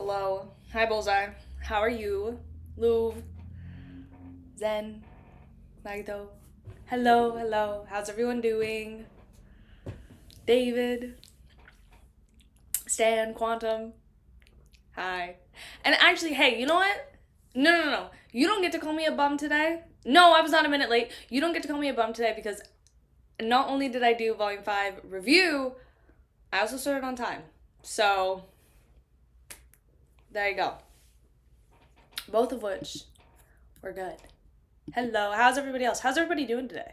Hello. Hi, Bullseye. How are you? Louv. Zen. Naito. Hello. How's everyone doing? David. Stan. Quantum. Hi. And actually, hey, you know what? No. You don't get to call me a bum today. No, I was not a minute late. You don't get to call me a bum today because not only did I do Volume 5 review, I also started on time. So, there you go. Both of which were good. Hello, how's everybody else? How's everybody doing today?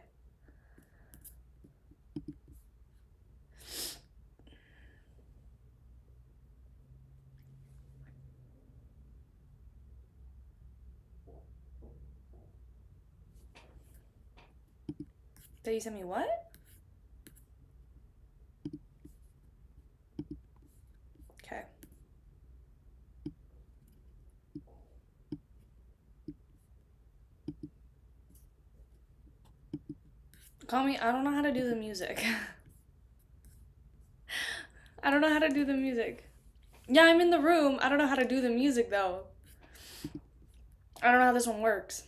Did you send me what? Okay. Call me, I don't know how to do the music. I don't know how to do the music. Yeah, I'm in the room. I don't know how to do the music though. I don't know how this one works.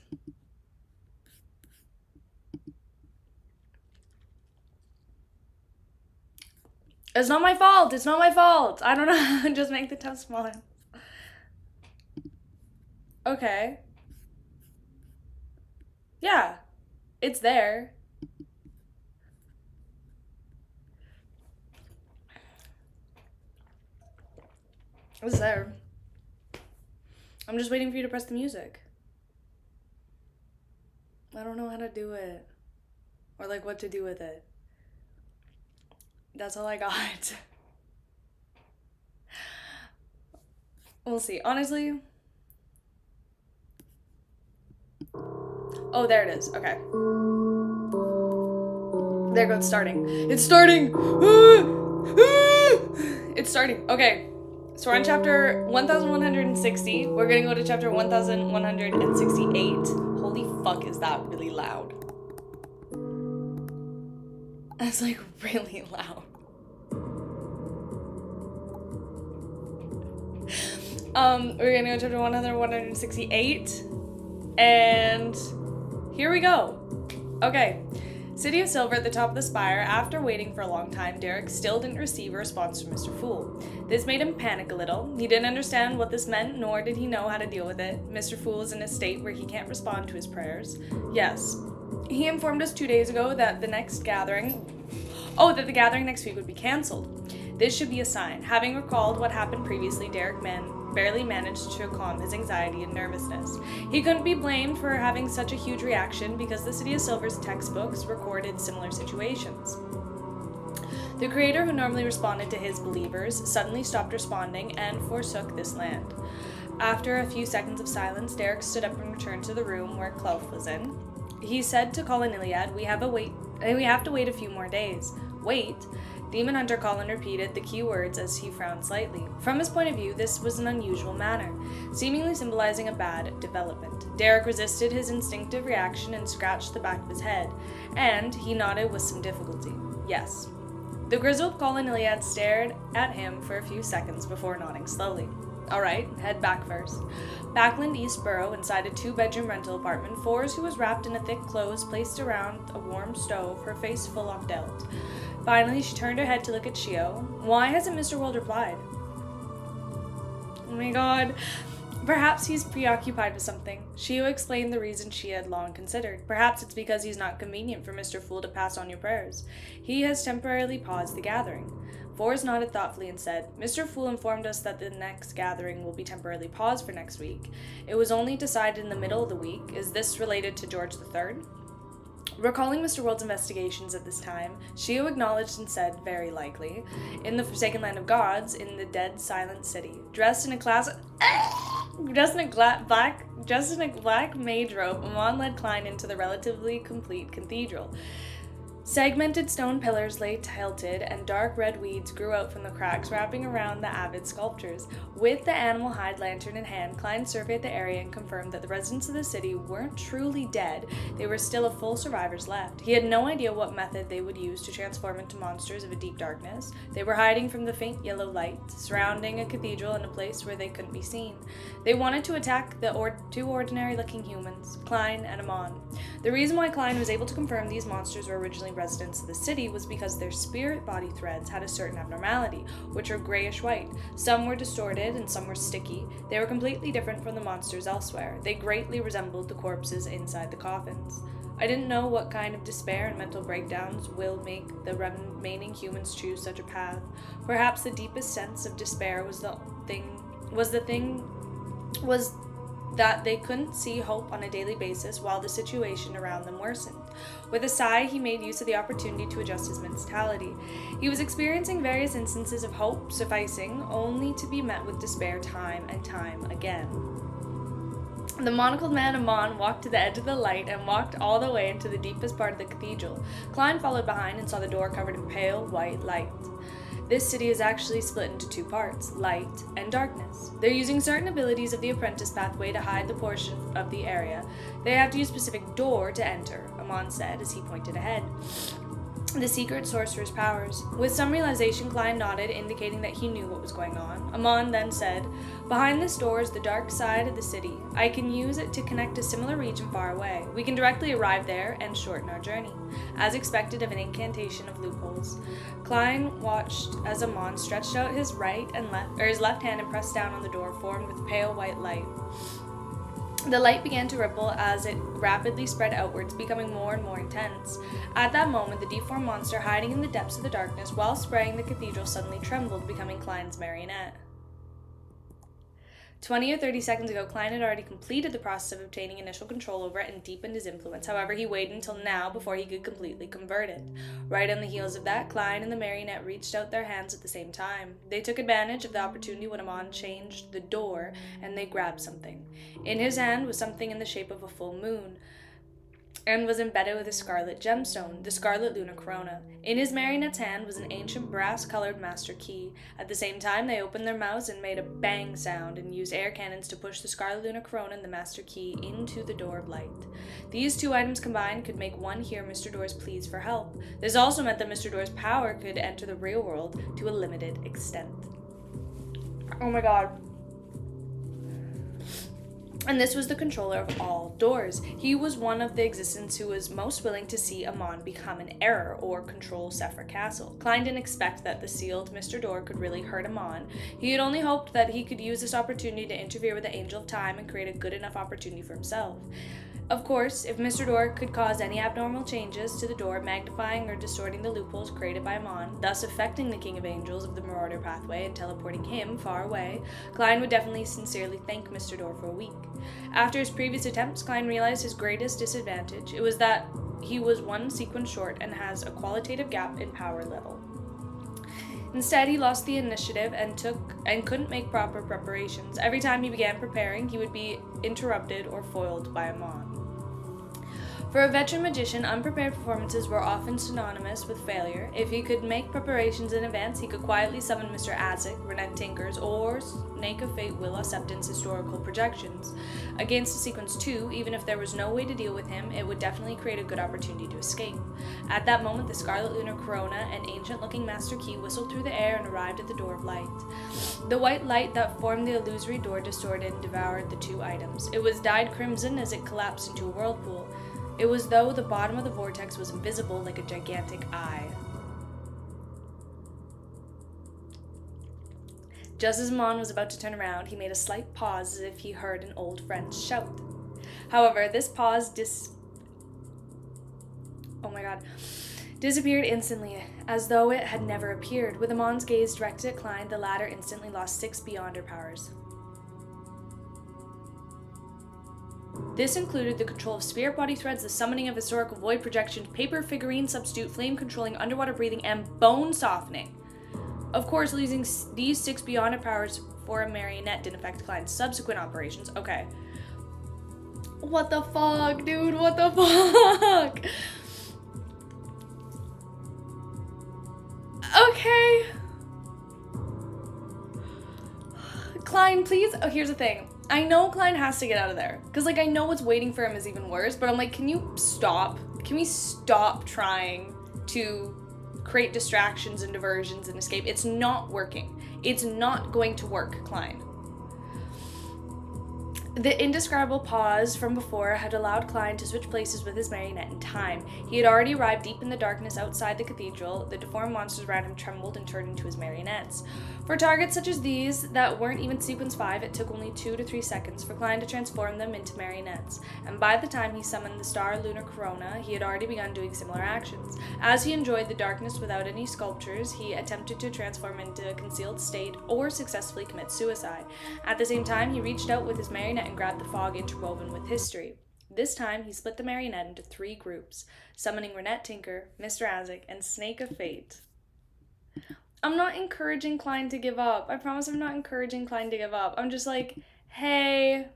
It's not my fault. It's not my fault. I don't know. Just make the tab smaller. Okay. Yeah. It's there. It's there. I'm just waiting for you to press the music. I don't know how to do it. Or like what to do with it. That's all I got. We'll see. Honestly. Oh, there it is. Okay. There goes starting. It's starting! It's starting. Okay. So we're on chapter 1160. We're gonna go to chapter 1168. Holy fuck, is that really loud? That's like really loud. We're gonna go to chapter 1168. And here we go. Okay. City of Silver at the top of the spire. After waiting for a long time, Derek still didn't receive a response from Mr. Fool. This made him panic a little. He didn't understand what this meant, nor did he know how to deal with it. Mr. Fool is in a state where he can't respond to his prayers. Yes. He informed us 2 days ago that the gathering next week would be cancelled. This should be a sign. Having recalled what happened previously, Derek barely managed to calm his anxiety and nervousness. He couldn't be blamed for having such a huge reaction because the City of Silver's textbooks recorded similar situations. The creator who normally responded to his believers suddenly stopped responding and forsook this land. After a few seconds of silence, Derek stood up and returned to the room where Clelf was in. He said to Colin Iliad, we have to wait a few more days. Wait? Demon Hunter Colin repeated the key words as he frowned slightly. From his point of view, this was an unusual manner, seemingly symbolizing a bad development. Derek resisted his instinctive reaction and scratched the back of his head, and he nodded with some difficulty. Yes. The grizzled Colin Iliad stared at him for a few seconds before nodding slowly. All right, head back first. Backland East Borough, inside a 2-bedroom rental apartment, Fours, who was wrapped in a thick clothes placed around a warm stove, her face full of doubt. Finally, she turned her head to look at Shio. Why hasn't Mr. World replied? Oh my god. Perhaps he's preoccupied with something. Shio explained the reason she had long considered. Perhaps it's because he's not convenient for Mr. Fool to pass on your prayers. He has temporarily paused the gathering. Fours nodded thoughtfully and said, Mr. Fool informed us that the next gathering will be temporarily paused for next week. It was only decided in the middle of the week. Is this related to George III? Recalling Mr. World's investigations at this time, Shio acknowledged and said, very likely, in the Forsaken Land of Gods, in the dead, silent city. Dressed in a black mage robe, Amon led Klein into the relatively complete cathedral. Segmented stone pillars lay tilted, and dark red weeds grew out from the cracks wrapping around the avid sculptures. With the animal hide lantern in hand, Klein surveyed the area and confirmed that the residents of the city weren't truly dead. They were still a full survivors left. He had no idea what method they would use to transform into monsters of a deep darkness. They were hiding from the faint yellow light, surrounding a cathedral in a place where they couldn't be seen. They wanted to attack the two ordinary-looking humans, Klein and Amon. The reason why Klein was able to confirm these monsters were originally residents of the city was because their spirit body threads had a certain abnormality, which are grayish white. Some were distorted and some were sticky. They were completely different from the monsters elsewhere. They greatly resembled the corpses inside the coffins. I didn't know what kind of despair and mental breakdowns will make the remaining humans choose such a path. Perhaps the deepest sense of despair was that they couldn't see hope on a daily basis while the situation around them worsened. With a sigh, he made use of the opportunity to adjust his mentality. He was experiencing various instances of hope sufficing only to be met with despair time and time again. The monocled man Amon walked to the edge of the light and walked all the way into the deepest part of the cathedral. Klein followed behind and saw the door covered in pale white light. This city is actually split into two parts, light and darkness. They're using certain abilities of the apprentice pathway to hide the portion of the area. They have to use a specific door to enter, Amon said as he pointed ahead. The secret sorcerer's powers. With some realization, Klein nodded, indicating that he knew what was going on. Amon then said, "Behind this door is the dark side of the city. I can use it to connect to a similar region far away. We can directly arrive there and shorten our journey." As expected of an incantation of loopholes, Klein watched as Amon stretched out his his left hand and pressed down on the door formed with pale white light. The light began to ripple as it rapidly spread outwards, becoming more and more intense. At that moment, the deformed monster hiding in the depths of the darkness while spraying the cathedral suddenly trembled, becoming Klein's marionette. 20 or 30 seconds ago, Klein had already completed the process of obtaining initial control over it and deepened his influence. However, he waited until now before he could completely convert it. Right on the heels of that, Klein and the marionette reached out their hands at the same time. They took advantage of the opportunity when Amon changed the door, and they grabbed something. In his hand was something in the shape of a full moon, and was embedded with a scarlet gemstone, the scarlet lunar corona. In his marionette's hand was an ancient brass-colored master key. At the same time, they opened their mouths and made a bang sound and used air cannons to push the scarlet lunar corona and the master key into the door of light. These two items combined could make one hear Mr. Door's pleas for help. This also meant that Mr. Door's power could enter the real world to a limited extent. Oh my god. And this was the controller of all doors. He was one of the existence who was most willing to see Amon become an error or control Sephir Castle. Klein didn't expect that the sealed Mr. Door could really hurt Amon. He had only hoped that he could use this opportunity to interfere with the Angel of Time and create a good enough opportunity for himself. Of course, if Mr. Door could cause any abnormal changes to the door, magnifying or distorting the loopholes created by Amon, thus affecting the King of Angels of the Marauder pathway and teleporting him far away, Klein would definitely sincerely thank Mr. Door for a week. After his previous attempts, Klein realized his greatest disadvantage. It was that he was one sequence short and has a qualitative gap in power level. Instead, he lost the initiative and couldn't make proper preparations. Every time he began preparing, he would be interrupted or foiled by Amon. For a veteran magician, unprepared performances were often synonymous with failure. If he could make preparations in advance, he could quietly summon Mr. Azek, Renette Tinkers, or Snake of Fate Willa Septon's historical projections. Against a sequence 2, even if there was no way to deal with him, it would definitely create a good opportunity to escape. At that moment, the Scarlet Lunar Corona, an ancient-looking master key, whistled through the air and arrived at the door of light. The white light that formed the illusory door distorted and devoured the two items. It was dyed crimson as it collapsed into a whirlpool. It was as though the bottom of the vortex was invisible like a gigantic eye. Just as Amon was about to turn around, he made a slight pause as if he heard an old friend's shout. However, this pause disappeared instantly, as though it had never appeared. With Amon's gaze directed at Klein, the latter instantly lost 6 Beyonder powers. This included the control of spirit body threads, the summoning of historical void projections, paper figurine substitute, flame controlling, underwater breathing, and bone softening. Of course, losing these 6 Beyonder powers for a marionette didn't affect Klein's subsequent operations. Okay. What the fuck, dude? What the fuck? Klein, please. Oh, here's the thing. I know Klein has to get out of there. Because, like, I know what's waiting for him is even worse. But I'm like, can you stop? Can we stop trying to create distractions and diversions and escape? It's not working. It's not going to work, Klein. The indescribable pause from before had allowed Klein to switch places with his marionette in time. He had already arrived deep in the darkness outside the cathedral. The deformed monsters around him trembled and turned into his marionettes. For targets such as these that weren't even sequence 5, it took only 2 to 3 seconds for Klein to transform them into marionettes. And by the time he summoned the star lunar corona, he had already begun doing similar actions. As he enjoyed the darkness without any sculptures, he attempted to transform into a concealed state or successfully commit suicide. At the same time, he reached out with his marionette and grabbed the fog interwoven with history. This time, he split the marionette into 3 groups, summoning Renette Tinker, Mr. Azek, and Snake of Fate. I'm not encouraging Klein to give up. I promise I'm not encouraging Klein to give up. I'm just like, hey,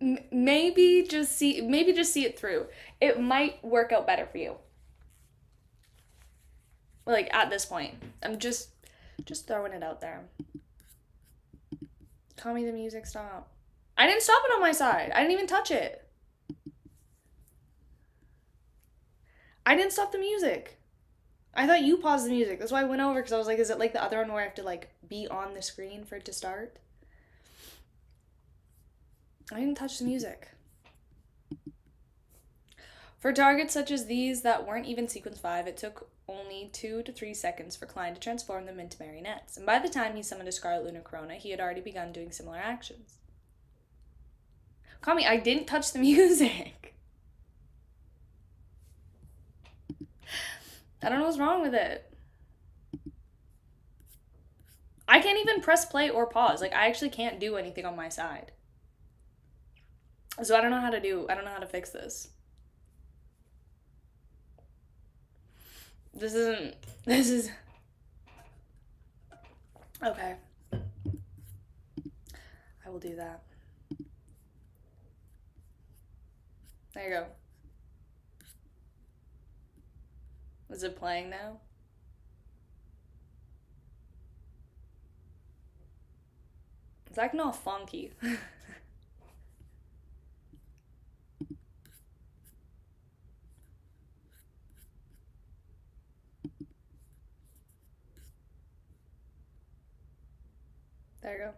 maybe just see it through. It might work out better for you. Like, at this point, I'm just throwing it out there. Call me the music, stop. I didn't stop it on my side. I didn't even touch it. I didn't stop the music. I thought you paused the music. That's why I went over, because I was like, is it like the other one where I have to, like, be on the screen for it to start? I didn't touch the music. For targets such as these that weren't even sequence 5, it took only 2 to 3 seconds for Klein to transform them into marionettes. And by the time he summoned a Scarlet Lunar Corona, he had already begun doing similar actions. Call me, I didn't touch the music. I don't know what's wrong with it. I can't even press play or pause. Like, I actually can't do anything on my side. So I don't know how to fix this. This is... Okay. I will do that. There you go. Is it playing now? It's acting all funky. There you go.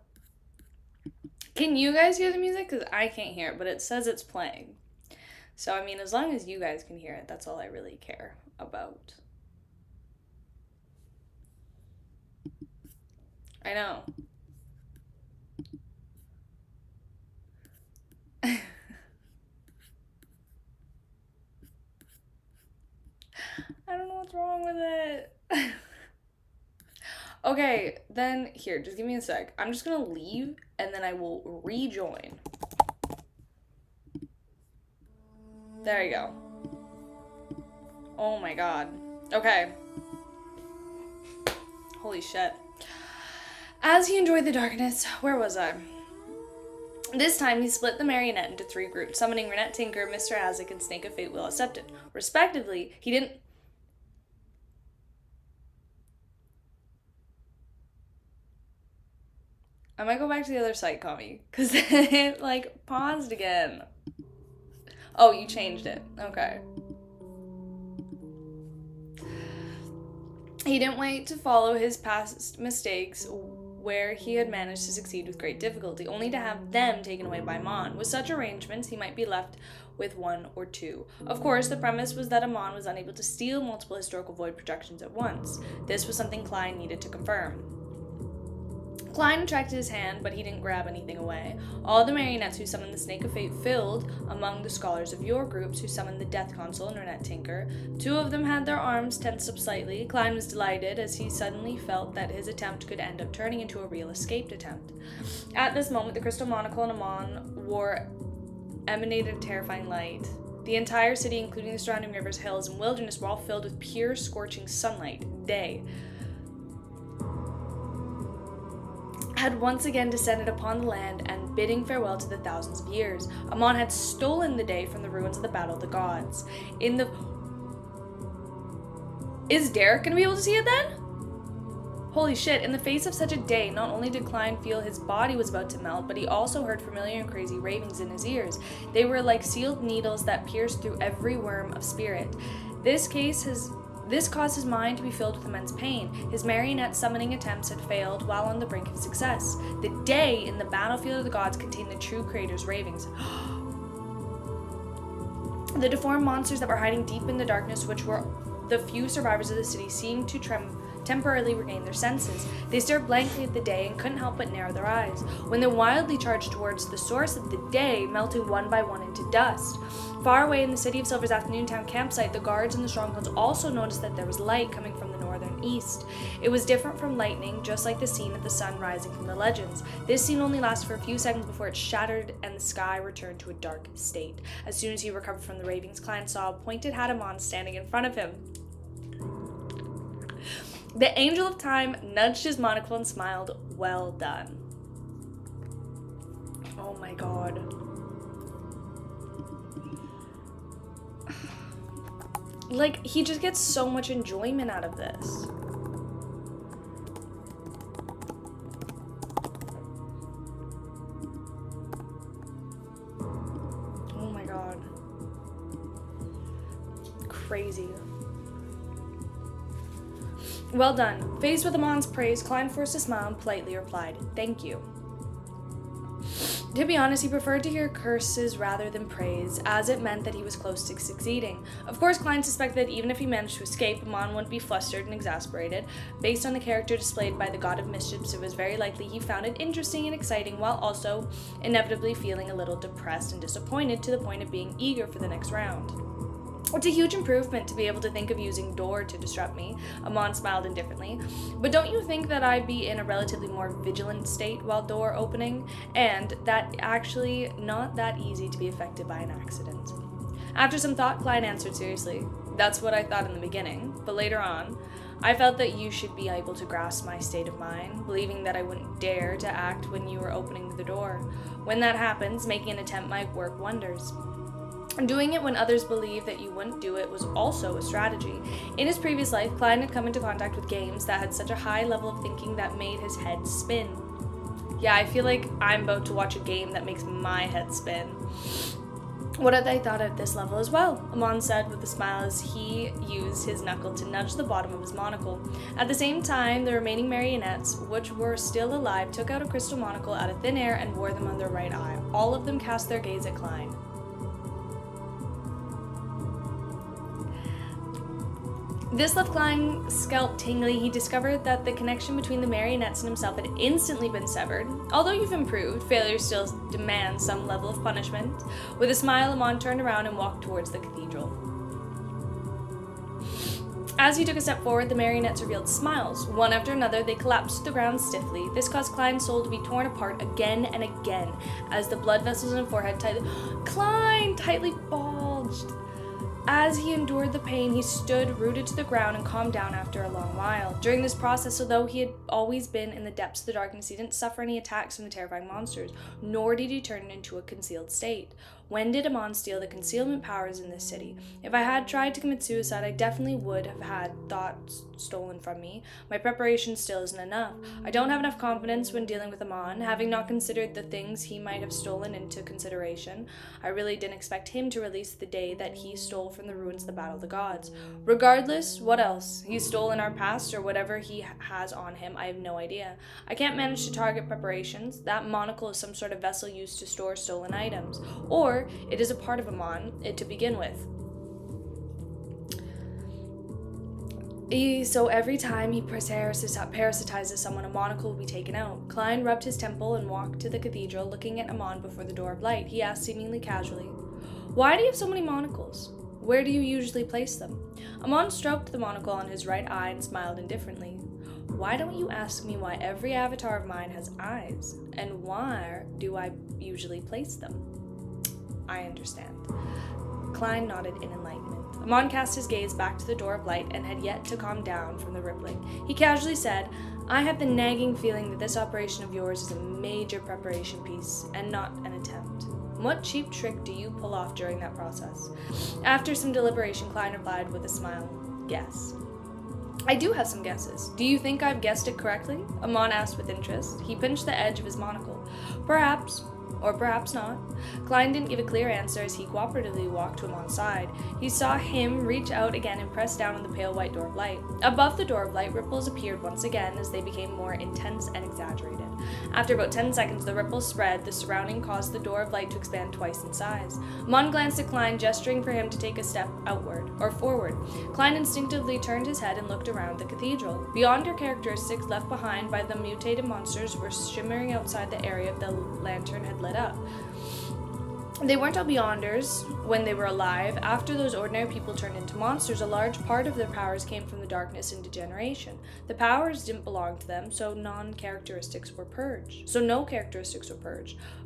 Can you guys hear the music? Because I can't hear it, but it says it's playing. So, I mean, as long as you guys can hear it, that's all I really care about. I know. I don't know what's wrong with it. Okay, then here, just give me a sec. I'm just gonna leave and then I will rejoin. There you go. Oh my god. Okay. Holy shit. As he enjoyed the darkness, where was I? This time, he split the marionette into 3 groups, summoning Renette Tinker, Mr. Azek, and Snake of Fate Will Accepted. Respectively, he didn't... I might go back to the other site, Kami, because it, like, paused again. Oh, you changed it. Okay. He didn't wait to follow his past mistakes where he had managed to succeed with great difficulty, only to have them taken away by Amon. With such arrangements, he might be left with 1 or 2. Of course, the premise was that Amon was unable to steal multiple historical void projections at once. This was something Klein needed to confirm. Klein retracted his hand, but he didn't grab anything away. All the marionettes who summoned the Snake of Fate filled among the scholars of your groups who summoned the Death Consul and Renette Tinker. 2 of them had their arms tensed up slightly. Klein was delighted as he suddenly felt that his attempt could end up turning into a real escaped attempt. At this moment, the crystal monocle on Amon emanated a terrifying light. The entire city, including the surrounding rivers, hills, and wilderness, were all filled with pure, scorching sunlight. Day had once again descended upon the land and bidding farewell to the thousands of years. Amon had stolen the day from the ruins of the Battle of the Gods. Is Derek gonna be able to see it then? Holy shit, in the face of such a day, not only did Klein feel his body was about to melt, but he also heard familiar and crazy ravings in his ears. They were like sealed needles that pierced through every worm of spirit. This caused his mind to be filled with immense pain. His marionette summoning attempts had failed while on the brink of success. The day in the battlefield of the gods contained the true creator's ravings. The deformed monsters that were hiding deep in the darkness, which were the few survivors of the city, seemed to temporarily regain their senses. They stared blankly at the day and couldn't help but narrow their eyes, when they wildly charged towards the source of the day, melting one by one into dust. Far away in the City of Silver's afternoon town campsite, the guards in the strongholds also noticed that there was light coming from the northern east. It was different from lightning, just like the scene of the sun rising from the legends. This scene only lasted for a few seconds before it shattered and the sky returned to a dark state. As soon as he recovered from the ravings, Klein saw a pointed hat Amon standing in front of him. The Angel of Time nudged his monocle and smiled. Well done. Oh my god. Like, he just gets so much enjoyment out of this. Oh my god. Crazy. Well done. Faced with Amon's praise, Klein forced a smile and politely replied, "Thank you." To be honest, he preferred to hear curses rather than praise, as it meant that he was close to succeeding. Of course, Klein suspected that even if he managed to escape, Amon wouldn't be flustered and exasperated. Based on the character displayed by the God of Mischiefs, it was very likely he found it interesting and exciting, while also inevitably feeling a little depressed and disappointed to the point of being eager for the next round. It's a huge improvement to be able to think of using door to disrupt me. Amon smiled indifferently. But don't you think that I'd be in a relatively more vigilant state while door opening? And that actually not that easy to be affected by an accident. After some thought, Klein answered seriously, "That's what I thought in the beginning, but later on, I felt that you should be able to grasp my state of mind, believing that I wouldn't dare to act when you were opening the door. When that happens, making an attempt might work wonders. Doing it when others believe that you wouldn't do it was also a strategy. In his previous life, Klein had come into contact with games that had such a high level of thinking that made his head spin." Yeah, I feel like I'm about to watch a game that makes my head spin. "What had I thought at this level as well?" Amon said with a smile as he used his knuckle to nudge the bottom of his monocle. At the same time, the remaining marionettes, which were still alive, took out a crystal monocle out of thin air and wore them on their right eye. All of them cast their gaze at Klein. This left Klein's scalp tingly. He discovered that the connection between the marionettes and himself had instantly been severed. Although you've improved, failure still demands some level of punishment. With a smile, Amon turned around and walked towards the cathedral. As he took a step forward, the marionettes revealed smiles. One after another, they collapsed to the ground stiffly. This caused Klein's soul to be torn apart again and again as the blood vessels in his forehead tightly bulged. As he endured the pain, he stood rooted to the ground and calmed down after a long while. During this process, although he had always been in the depths of the darkness, he didn't suffer any attacks from the terrifying monsters, nor did he turn into a concealed state. When did Amon steal the concealment powers in this city? If I had tried to commit suicide, I definitely would have had thoughts stolen from me. My preparation still isn't enough. I don't have enough confidence when dealing with Amon, having not considered the things he might have stolen into consideration. I really didn't expect him to release the day that he stole from the ruins of the Battle of the Gods. Regardless, what else? He stole in our past or whatever he has on him, I have no idea. I can't manage to target preparations. That monocle is some sort of vessel used to store stolen items. Or it is a part of Amon, to begin with. So every time he parasitizes someone, a monocle will be taken out. Klein rubbed his temple and walked to the cathedral, looking at Amon before the door of light. He asked seemingly casually, "Why do you have so many monocles? Where do you usually place them?" Amon stroked the monocle on his right eye and smiled indifferently. "Why don't you ask me why every avatar of mine has eyes? And where do I usually place them?" "I understand." Klein nodded in enlightenment. Amon cast his gaze back to the door of light and had yet to calm down from the rippling. He casually said, "I have the nagging feeling that this operation of yours is a major preparation piece and not an attempt. What cheap trick do you pull off during that process?" After some deliberation, Klein replied with a smile, "Guess." I do have some guesses. Do you think I've guessed it correctly? Amon asked with interest. He pinched the edge of his monocle. Perhaps, or perhaps not. Klein didn't give a clear answer as he cooperatively walked to Amon's side. He saw him reach out again and press down on the pale white door of light. Above the door of light, ripples appeared once again as they became more intense and exaggerated. After about 10 seconds, the ripples spread. The surrounding caused the door of light to expand twice in size. Amon glanced at Klein, gesturing for him to take a step outward, or forward. Klein instinctively turned his head and looked around the cathedral. Beyonder characteristics left behind by the mutated monsters were shimmering outside the area the lantern had lit up. They weren't all Beyonders when they were alive. After those ordinary people turned into monsters, a large part of their powers came from the darkness and degeneration. The powers didn't belong to them, so no characteristics were purged.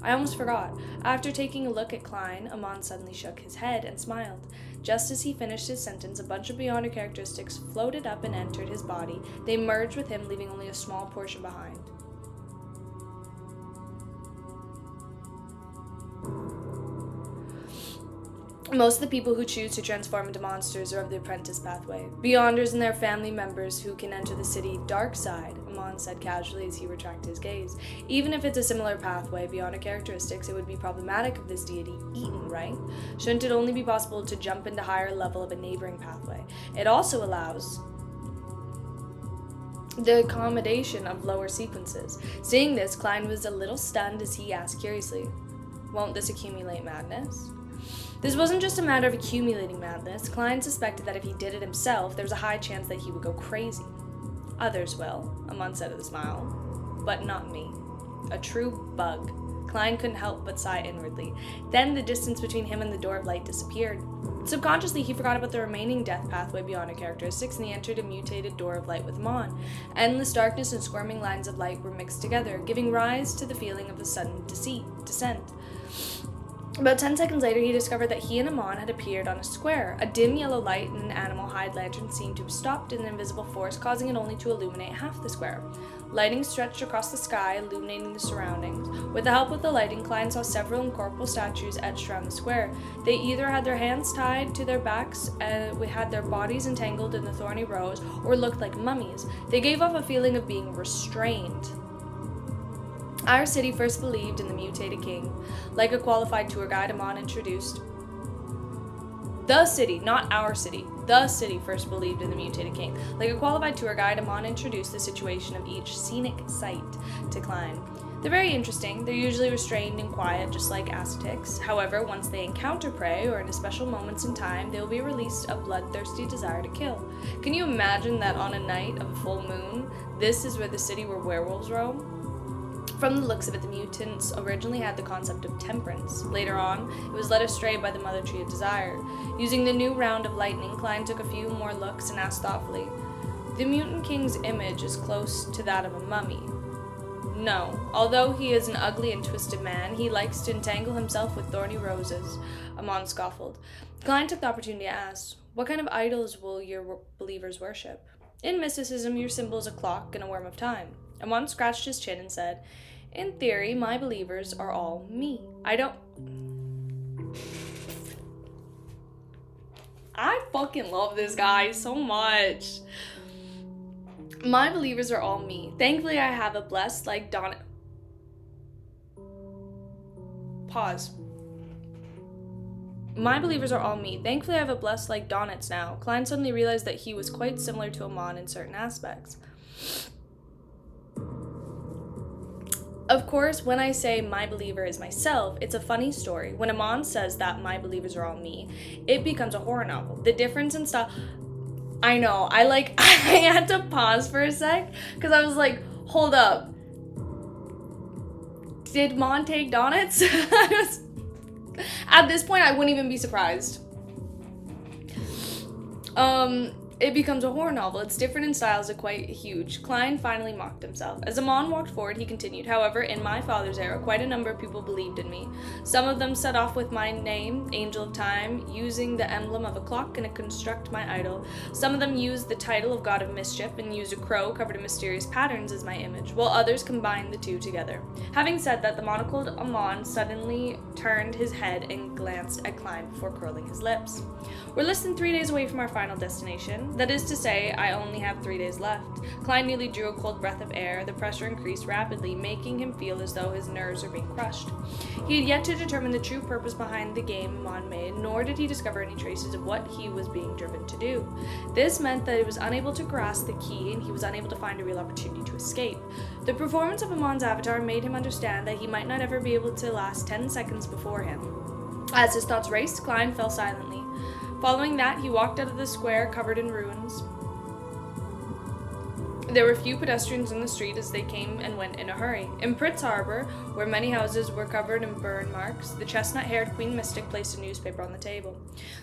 I almost forgot. After taking a look at Klein, Amon suddenly shook his head and smiled. Just as he finished his sentence, a bunch of Beyonder characteristics floated up and entered his body. They merged with him, leaving only a small portion behind. Most of the people who choose to transform into monsters are of the apprentice pathway. Beyonders and their family members who can enter the city dark side, Amon said casually as he retracted his gaze. Even if it's a similar pathway, beyond characteristics, it would be problematic of this deity eaten, right? Shouldn't it only be possible to jump into higher level of a neighboring pathway? It also allows the accommodation of lower sequences. Seeing this, Klein was a little stunned as he asked curiously, "Won't this accumulate madness?" This wasn't just a matter of accumulating madness. Klein suspected that if he did it himself, there was a high chance that he would go crazy. Others will, Amon said with a smile, but not me. A true bug. Klein couldn't help but sigh inwardly. Then the distance between him and the door of light disappeared. Subconsciously, he forgot about the remaining death pathway beyond her characteristics, and he entered a mutated door of light with Amon. Endless darkness and squirming lines of light were mixed together, giving rise to the feeling of a sudden descent. About 10 seconds later, he discovered that he and Amon had appeared on a square. A dim yellow light and an animal hide lantern seemed to have stopped in an invisible force, causing it only to illuminate half the square. Lighting stretched across the sky, illuminating the surroundings. With the help of the lighting, Klein saw several incorporeal statues etched around the square. They either had their hands tied to their backs, had their bodies entangled in the thorny rose, or looked like mummies. They gave off a feeling of being restrained. Our city first believed in the mutated king. Like a qualified tour guide, Amon introduced the city, not our city. The city first believed in the mutated king. Like a qualified tour guide, Amon introduced the situation of each scenic site to Klein. They're very interesting. They're usually restrained and quiet, just like ascetics. However, once they encounter prey, or in special moments in time, they will be released a bloodthirsty desire to kill. Can you imagine that on a night of a full moon, this is where the city where werewolves roam? From the looks of it, the mutants originally had the concept of temperance. Later on, it was led astray by the mother tree of desire. Using the new round of lightning, Klein took a few more looks and asked thoughtfully, "The mutant king's image is close to that of a mummy." "No. Although he is an ugly and twisted man, he likes to entangle himself with thorny roses," Amon scoffed. Klein took the opportunity to ask, "What kind of idols will your believers worship?" "In mysticism, your symbol is a clock and a worm of time." Amon scratched his chin and said, "In theory, my believers are all me. I fucking love this guy so much. My believers are all me. Thankfully, I have a blessed like Don. Pause. My believers are all me. Thankfully, I have a blessed like Donitz now." Klein suddenly realized that he was quite similar to Amon in certain aspects. Of course, when I say my believer is myself, it's a funny story. When Amon says that my believers are all me, it becomes a horror novel. The difference in style... I know, I had to pause for a sec, because I was like, hold up. Did Mon take Donitz? At this point, I wouldn't even be surprised. It becomes a horror novel. It's different in styles and quite huge. Klein finally mocked himself. As Amon walked forward, he continued, "However, in my father's era, quite a number of people believed in me. Some of them set off with my name, Angel of Time, using the emblem of a clock and construct my idol. Some of them used the title of God of Mischief and used a crow covered in mysterious patterns as my image, while others combined the two together." Having said that, the monocled Amon suddenly turned his head and glanced at Klein before curling his lips. "We're less than 3 days away from our final destination. soon. That is to say, I only have 3 days left. Klein nearly drew a cold breath of air. The pressure increased rapidly, making him feel as though his nerves were being crushed. He had yet to determine the true purpose behind the game Amon made, nor did he discover any traces of what he was being driven to do. This meant that he was unable to grasp the key, and he was unable to find a real opportunity to escape. The performance of Amon's avatar made him understand that he might not ever be able to last 10 seconds before him. As his thoughts raced, Klein fell silently. Following that, he walked out of the square covered in ruins. There were few pedestrians in the street as they came and went in a hurry. In Pritz Harbor, where many houses were covered in burn marks, the chestnut-haired Queen Mystic placed a newspaper on the table.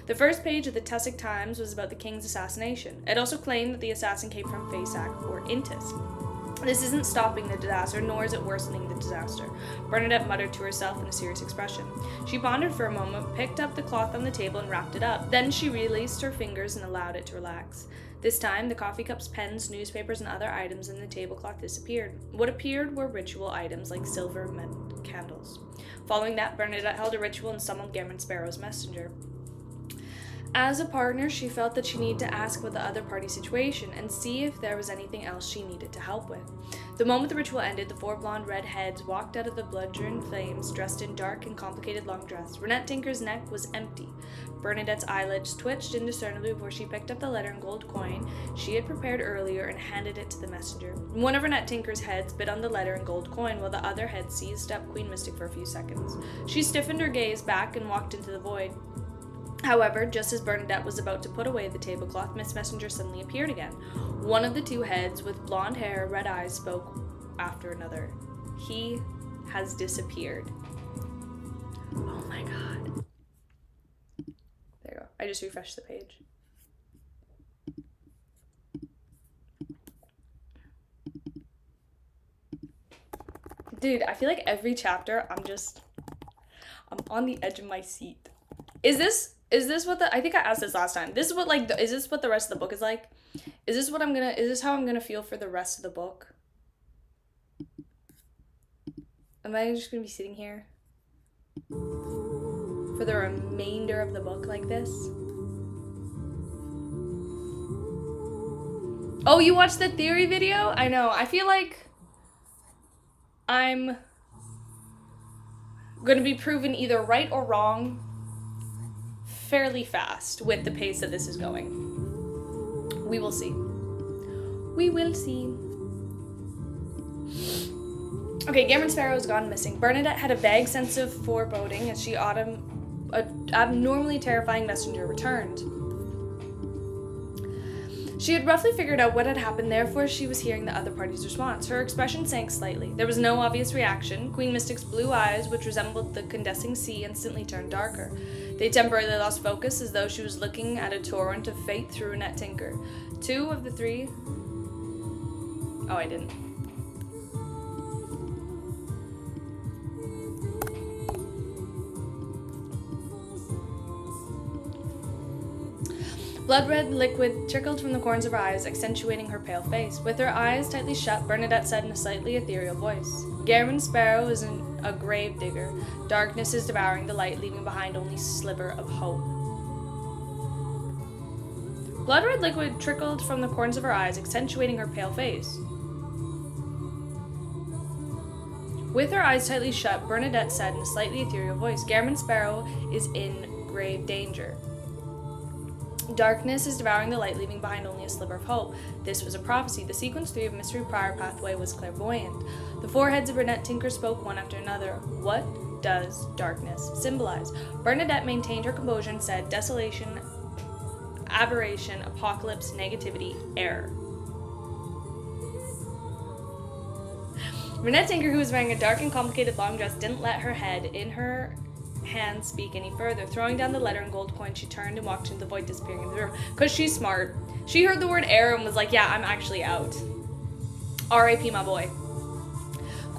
The first page of the Tussock Times was about the king's assassination. It also claimed that the assassin came from Fasak, or Intis. This isn't stopping the disaster, nor is it worsening the disaster, Bernadette muttered to herself in a serious expression. She pondered for a moment, picked up the cloth on the table and wrapped it up. Then she released her fingers and allowed it to relax. This time, the coffee cups, pens, newspapers, and other items in the tablecloth disappeared. What appeared were ritual items like silver meant candles. Following that, Bernadette held a ritual and summoned Gammon Sparrow's messenger. As a partner, she felt that she needed to ask about the other party's situation and see if there was anything else she needed to help with. The moment the ritual ended, the 4 blonde red heads walked out of the blood-dripped flames, dressed in dark and complicated long dress. Renette Tinker's neck was empty. Bernadette's eyelids twitched indiscernibly before she picked up the letter and gold coin she had prepared earlier and handed it to the messenger. One of Renette Tinker's heads bit on the letter and gold coin, while the other head seized up Queen Mystic for a few seconds. She stiffened her gaze back and walked into the void. However, just as Bernadette was about to put away the tablecloth, Miss Messenger suddenly appeared again. One of the 2 heads with blonde hair, red eyes spoke after another. He has disappeared. Oh my god. There you go. I just refreshed the page. Dude, I feel like every chapter I'm on the edge of my seat. Is this what I think I asked this last time. This is what is this what the rest of the book is like? Is this how I'm gonna feel for the rest of the book? Am I just gonna be sitting here for the remainder of the book like this? Oh, you watched the theory video? I know. I feel like I'm gonna be proven either right or wrong fairly fast with the pace that this is going. We will see. We will see. Okay, Gammon Sparrow has gone missing. Bernadette had a vague sense of foreboding as she an abnormally terrifying messenger returned. She had roughly figured out what had happened, therefore she was hearing the other party's response. Her expression sank slightly. There was no obvious reaction. Queen Mystic's blue eyes, which resembled the condensing sea, instantly turned darker. They temporarily lost focus, as though she was looking at a torrent of fate through Renette Tinker. 2 of the 3... Oh, I didn't. Blood-red liquid trickled from the corners of her eyes, accentuating her pale face. With her eyes tightly shut, Bernadette said in a slightly ethereal voice, Gammon Sparrow is a grave digger. Darkness is devouring the light, leaving behind only a sliver of hope. Blood-red liquid trickled from the corners of her eyes, accentuating her pale face. With her eyes tightly shut, Bernadette said in a slightly ethereal voice, Gammon Sparrow is in grave danger. Darkness is devouring the light, leaving behind only a sliver of hope. This was a prophecy. The sequence 3 of Mystery Prior Pathway was clairvoyant. The 4 heads of Renette Tinker spoke one after another. What does darkness symbolize? Bernadette maintained her composure and said, desolation, aberration, apocalypse, negativity, error. Renette Tinker, who was wearing a dark and complicated long dress, didn't let her head in her hand speak any further. Throwing down the letter and gold coin, she turned and walked into the void, disappearing in the room. Because she's smart. She heard the word error and was like, yeah, I'm actually out. R.I.P. my boy.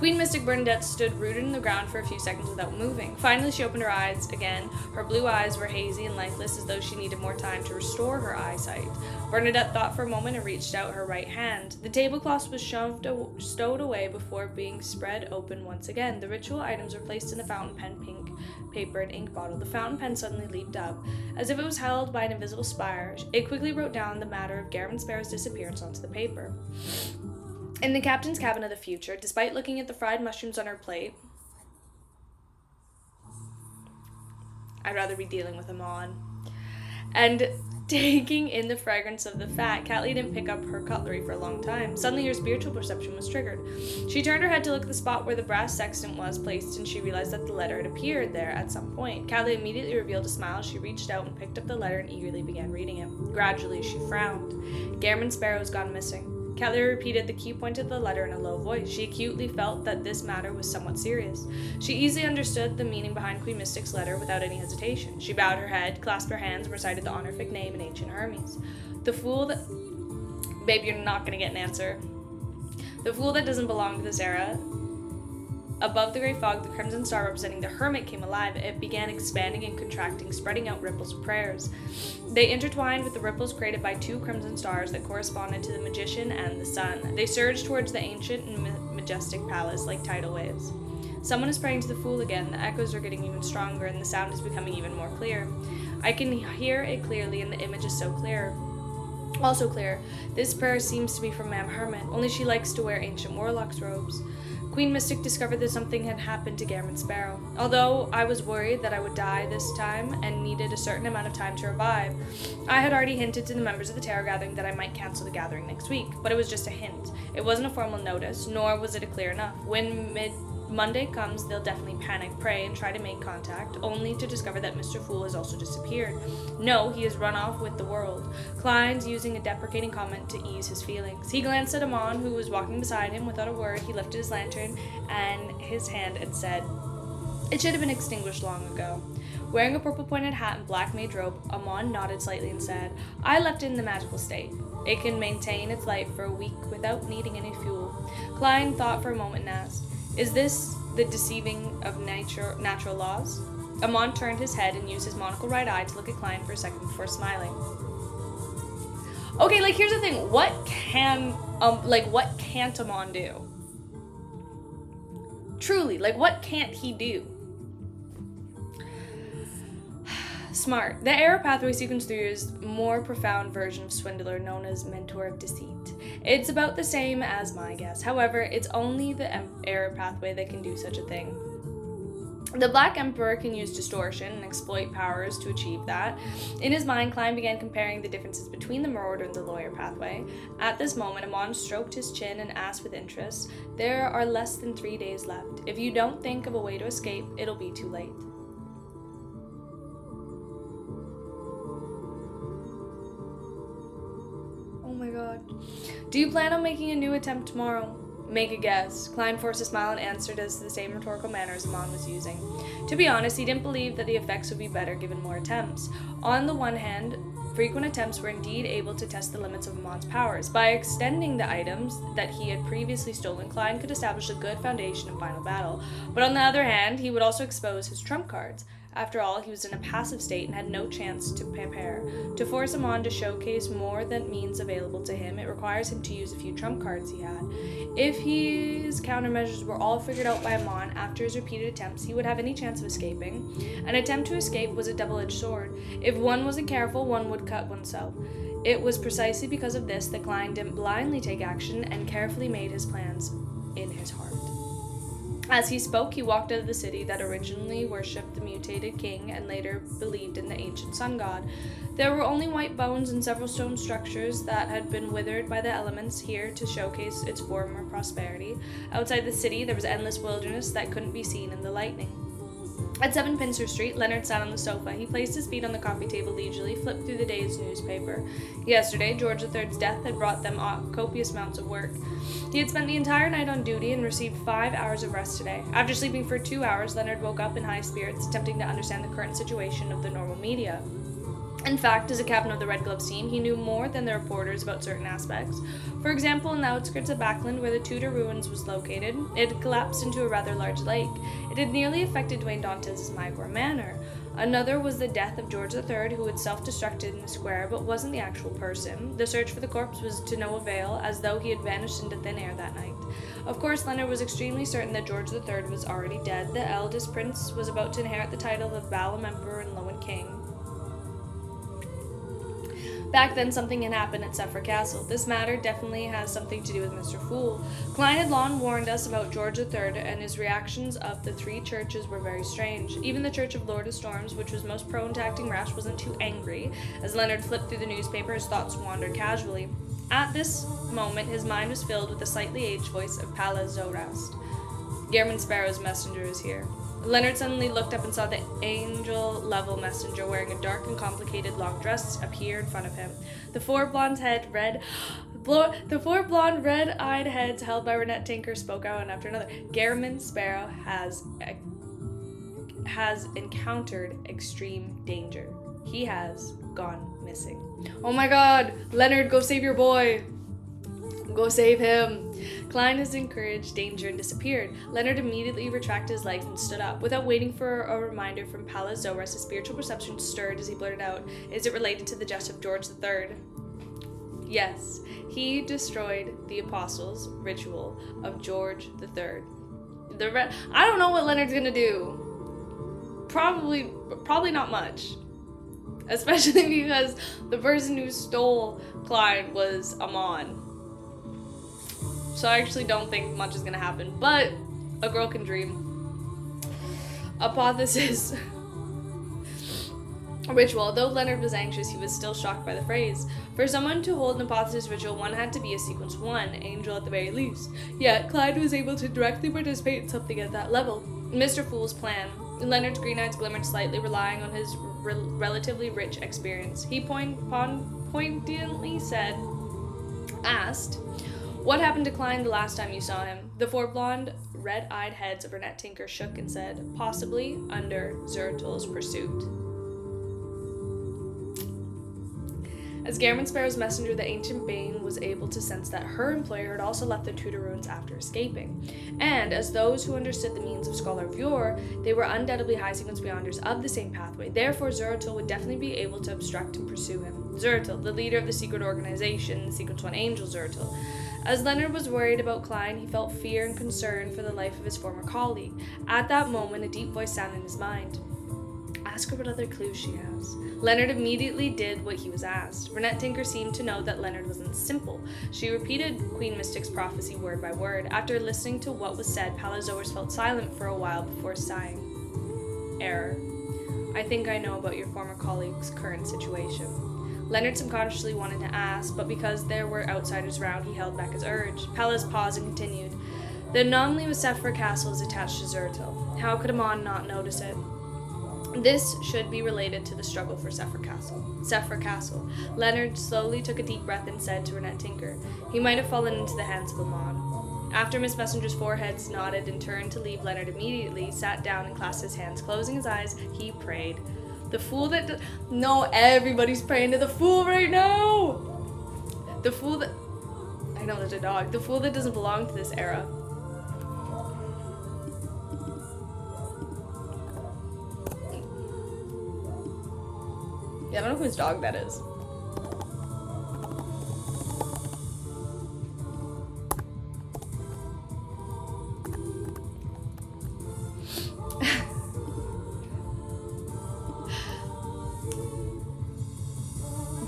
Queen Mystic Bernadette stood rooted in the ground for a few seconds without moving. Finally, she opened her eyes again. Her blue eyes were hazy and lifeless, as though she needed more time to restore her eyesight. Bernadette thought for a moment and reached out her right hand. The tablecloth was stowed away before being spread open once again. The ritual items were placed in a fountain pen, pink paper, and ink bottle. The fountain pen suddenly leaped up, as if it was held by an invisible spire. It quickly wrote down the matter of Garamond Sparrow's disappearance onto the paper. In the captain's cabin of the future, despite looking at the fried mushrooms on her plate, I'd rather be dealing with Amon, and taking in the fragrance of the fat, Catley didn't pick up her cutlery for a long time. Suddenly her spiritual perception was triggered. She turned her head to look at the spot where the brass sextant was placed, and she realized that the letter had appeared there at some point. Catley immediately revealed a smile as she reached out and picked up the letter and eagerly began reading it. Gradually she frowned. Garamond Sparrow's gone missing. Catley repeated the key point of the letter in a low voice. She acutely felt that this matter was somewhat serious. She easily understood the meaning behind Queen Mystic's letter without any hesitation. She bowed her head, clasped her hands, and recited the honorific name in ancient Hermes. The fool that... Babe, you're not gonna get an answer. The fool that doesn't belong to this era. Above the gray fog, the crimson star representing the hermit came alive. It began expanding and contracting, spreading out ripples of prayers. They intertwined with the ripples created by two crimson stars that corresponded to the magician and the sun. They surged towards the ancient and majestic palace like tidal waves. Someone is praying to the fool again. The echoes are getting even stronger, and the sound is becoming even more clear. I can hear it clearly, and the image is so clear. Also clear. This prayer seems to be from Ma'am Hermit, only she likes to wear ancient warlock's robes. Queen Mystic discovered that something had happened to Garamond Sparrow. Although I was worried that I would die this time and needed a certain amount of time to revive, I had already hinted to the members of the Tarot Gathering that I might cancel the gathering next week, but it was just a hint. It wasn't a formal notice, nor was it clear enough. When Monday comes, they'll definitely panic, pray, and try to make contact, only to discover that Mr. Fool has also disappeared. No, he has run off with the world. Klein's using a deprecating comment to ease his feelings. He glanced at Amon, who was walking beside him. Without a word, he lifted his lantern and his hand and said, "It should have been extinguished long ago." Wearing a purple-pointed hat and black maid robe, Amon nodded slightly and said, "I left it in the magical state. It can maintain its light for a week without needing any fuel." Klein thought for a moment and asked, "Is this the deceiving of natural laws?" Amon turned his head and used his monocle right eye to look at Klein for a second before smiling. Okay, here's the thing. What can't Amon do? Truly, what can't he do? Smart. The error pathway sequence 3 is a more profound version of Swindler known as Mentor of Deceit. It's about the same as my guess. However, it's only the error pathway that can do such a thing. The Black Emperor can use distortion and exploit powers to achieve that. In his mind, Klein began comparing the differences between the Marauder and the Lawyer pathway. At this moment, Amon stroked his chin and asked with interest, "There are less than 3 days left. If you don't think of a way to escape, it'll be too late." Oh my god. "Do you plan on making a new attempt tomorrow?" "Make a guess." Klein forced a smile and answered as the same rhetorical manner as Amon was using. To be honest, he didn't believe that the effects would be better given more attempts. On the one hand, frequent attempts were indeed able to test the limits of Amon's powers. By extending the items that he had previously stolen, Klein could establish a good foundation in final battle. But on the other hand, he would also expose his trump cards. After all, he was in a passive state and had no chance to prepare. To force Amon to showcase more than means available to him, it requires him to use a few trump cards he had. If his countermeasures were all figured out by Amon after his repeated attempts, he would have any chance of escaping. An attempt to escape was a double-edged sword. If one wasn't careful, one would cut oneself. It was precisely because of this that Klein didn't blindly take action and carefully made his plans in his heart. As he spoke, he walked out of the city that originally worshipped the mutated king and later believed in the ancient sun god. There were only white bones and several stone structures that had been withered by the elements here to showcase its former prosperity. Outside the city, there was endless wilderness that couldn't be seen in the lightning. At 7 Pincer Street, Leonard sat on the sofa. He placed his feet on the coffee table leisurely, flipped through the day's newspaper. Yesterday, George III's death had brought them copious amounts of work. He had spent the entire night on duty and received 5 hours of rest today. After sleeping for 2 hours, Leonard woke up in high spirits, attempting to understand the current situation of the normal media. In fact, as a captain of the Red Gloves team, he knew more than the reporters about certain aspects. For example, in the outskirts of Backland, where the Tudor ruins was located, it had collapsed into a rather large lake. It had nearly affected Dwayne Dantes' Mygor Manor. Another was the death of George III, who had self-destructed in the square but wasn't the actual person. The search for the corpse was to no avail, as though he had vanished into thin air that night. Of course, Leonard was extremely certain that George III was already dead. The eldest prince was about to inherit the title of Balam Emperor and Lowen King. Back then, something had happened at Sephra Castle. This matter definitely has something to do with Mr. Fool. Klein had long warned us about George III, and his reactions of the three churches were very strange. Even the Church of Lord of Storms, which was most prone to acting rash, wasn't too angry. As Leonard flipped through the newspaper, his thoughts wandered casually. At this moment, his mind was filled with the slightly aged voice of Pallas Zorast. Gehrman Sparrow's messenger is here. Leonard suddenly looked up and saw the angel-level messenger wearing a dark and complicated long dress appear in front of him. The four blonde red-eyed heads held by Renette Tinker spoke out one after another. Gehrman Sparrow has encountered extreme danger. He has gone missing. Oh my god! Leonard, go save your boy! Go save him! Klein has encouraged danger and disappeared. Leonard immediately retracted his legs and stood up. Without waiting for a reminder from Pallas Zorast, his spiritual perception stirred as he blurted out, "Is it related to the death of George III?" Yes, he destroyed the apostles' ritual of George III. I don't know what Leonard's gonna do. Probably not much. Especially because the person who stole Klein was Amon. So I actually don't think much is going to happen, but a girl can dream. Apotheosis ritual. Though Leonard was anxious, he was still shocked by the phrase. For someone to hold an apotheosis ritual, one had to be a sequence 1, angel at the very least. Yet, Klein was able to directly participate in something at that level. Mr. Fool's plan. Leonard's green eyes glimmered slightly, relying on his relatively rich experience. He pointedly asked, "What happened to Klein the last time you saw him?" The four blonde, red-eyed heads of Renette Tinker shook and said, "Possibly under Zertul's pursuit." As Gehrman Sparrow's messenger, the ancient Bane was able to sense that her employer had also left the Tudor ruins after escaping. And as those who understood the means of Scholar of Yore, they were undoubtedly high sequence beyonders of the same pathway. Therefore, Zertul would definitely be able to obstruct and pursue him. Zertul, the leader of the secret organization, the Sequence 1 Angel Zertul. As Leonard was worried about Klein, he felt fear and concern for the life of his former colleague. At that moment, a deep voice sounded in his mind. "Ask her what other clues she has." Leonard immediately did what he was asked. Renette Tinker seemed to know that Leonard wasn't simple. She repeated Queen Mystic's prophecy word by word. After listening to what was said, Pallas Zorast felt silent for a while before sighing. "Error. I think I know about your former colleague's current situation." Leonard subconsciously wanted to ask, but because there were outsiders around, he held back his urge. Pallas paused and continued. "The anomaly with Sephra Castle is attached to Zertul. How could Amon not notice it? This should be related to the struggle for Sephra Castle." Sephra Castle. Leonard slowly took a deep breath and said to Renette Tinker, "He might have fallen into the hands of Amon." After Miss Messenger's foreheads nodded and turned to leave, Leonard immediately sat down and clasped his hands. Closing his eyes, he prayed. The fool that... No, everybody's praying to the fool right now! The fool that... I know there's a dog. The fool that doesn't belong to this era. Yeah, I don't know whose dog that is.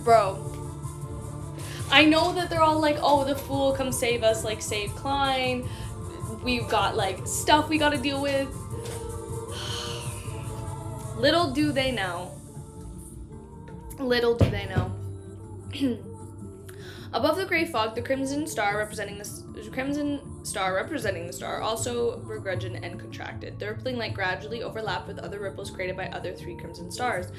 Bro. I know that they're all like, "Oh, the fool, come save us, like, save Klein. We've got, like, stuff we gotta deal with." Little do they know. Little do they know. Above the gray fog, the crimson star representing the star also begrudged and contracted. The rippling light gradually overlapped with other ripples created by other 3 crimson stars,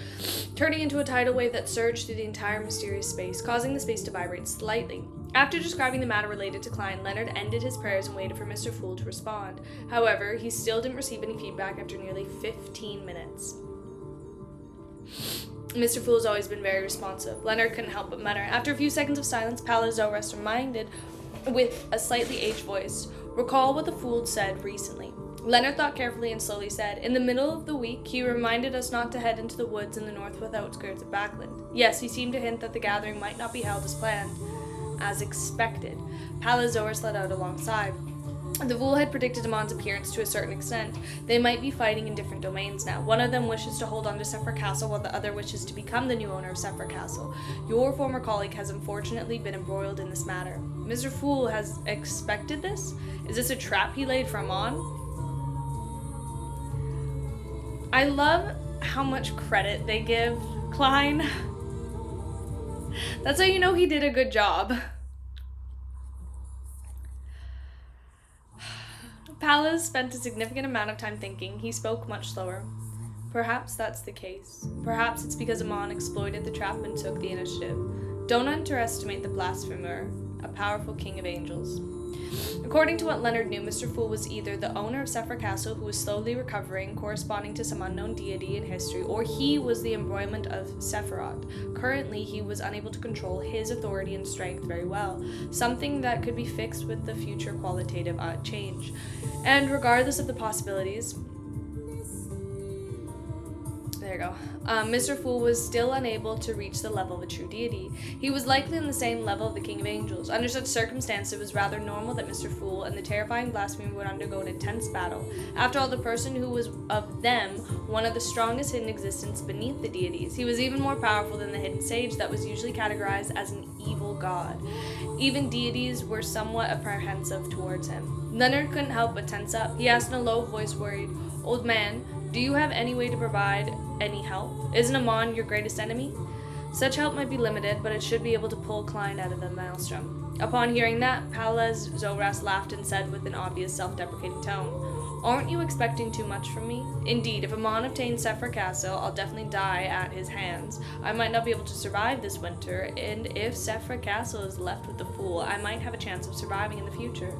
turning into a tidal wave that surged through the entire mysterious space, causing the space to vibrate slightly. After describing the matter related to Klein, Leonard ended his prayers and waited for Mr. Fool to respond. However, he still didn't receive any feedback after nearly 15 minutes. Mr. Fool has always been very responsive. Leonard couldn't help but mutter. After a few seconds of silence, Pala Zoras reminded, with a slightly aged voice, "Recall what the Fool said recently." Leonard thought carefully and slowly said, "In the middle of the week, he reminded us not to head into the woods in the north outskirts of Backland. Yes, he seemed to hint that the gathering might not be held as planned, as expected." Palazor slid out alongside. The Fool had predicted Amon's appearance to a certain extent. They might be fighting in different domains now. One of them wishes to hold on to Sephra Castle, while the other wishes to become the new owner of Sephra Castle. Your former colleague has unfortunately been embroiled in this matter. Mr. Fool has expected this? Is this a trap he laid for Amon? I love how much credit they give Klein. That's how you know he did a good job. Pallas spent a significant amount of time thinking. He spoke much slower. Perhaps that's the case. Perhaps it's because Amon exploited the trap and took the initiative. Don't underestimate the blasphemer, a powerful king of angels. According to what Leonard knew, Mr. Fool was either the owner of Sephra Castle, who was slowly recovering, corresponding to some unknown deity in history, or he was the embroilment of Sephiroth. Currently, he was unable to control his authority and strength very well, something that could be fixed with the future qualitative change. And regardless of the possibilities, there you go. Mr. Fool was still unable to reach the level of a true deity. He was likely on the same level of the King of Angels. Under such circumstances, it was rather normal that Mr. Fool and the terrifying blasphemer would undergo an intense battle. After all, the person who was of them one of the strongest hidden existence beneath the deities. He was even more powerful than the hidden sage that was usually categorized as an evil god. Even deities were somewhat apprehensive towards him. Leonard couldn't help but tense up. He asked in a low voice, worried, "Old man, do you have any way to provide any help? Isn't Amon your greatest enemy?" Such help might be limited, but it should be able to pull Klein out of the maelstrom. Upon hearing that, Palaz Zoras laughed and said with an obvious self-deprecating tone, "Aren't you expecting too much from me? Indeed, if Amon obtains Sephra Castle, I'll definitely die at his hands. I might not be able to survive this winter, and if Sephra Castle is left with the Fool, I might have a chance of surviving in the future.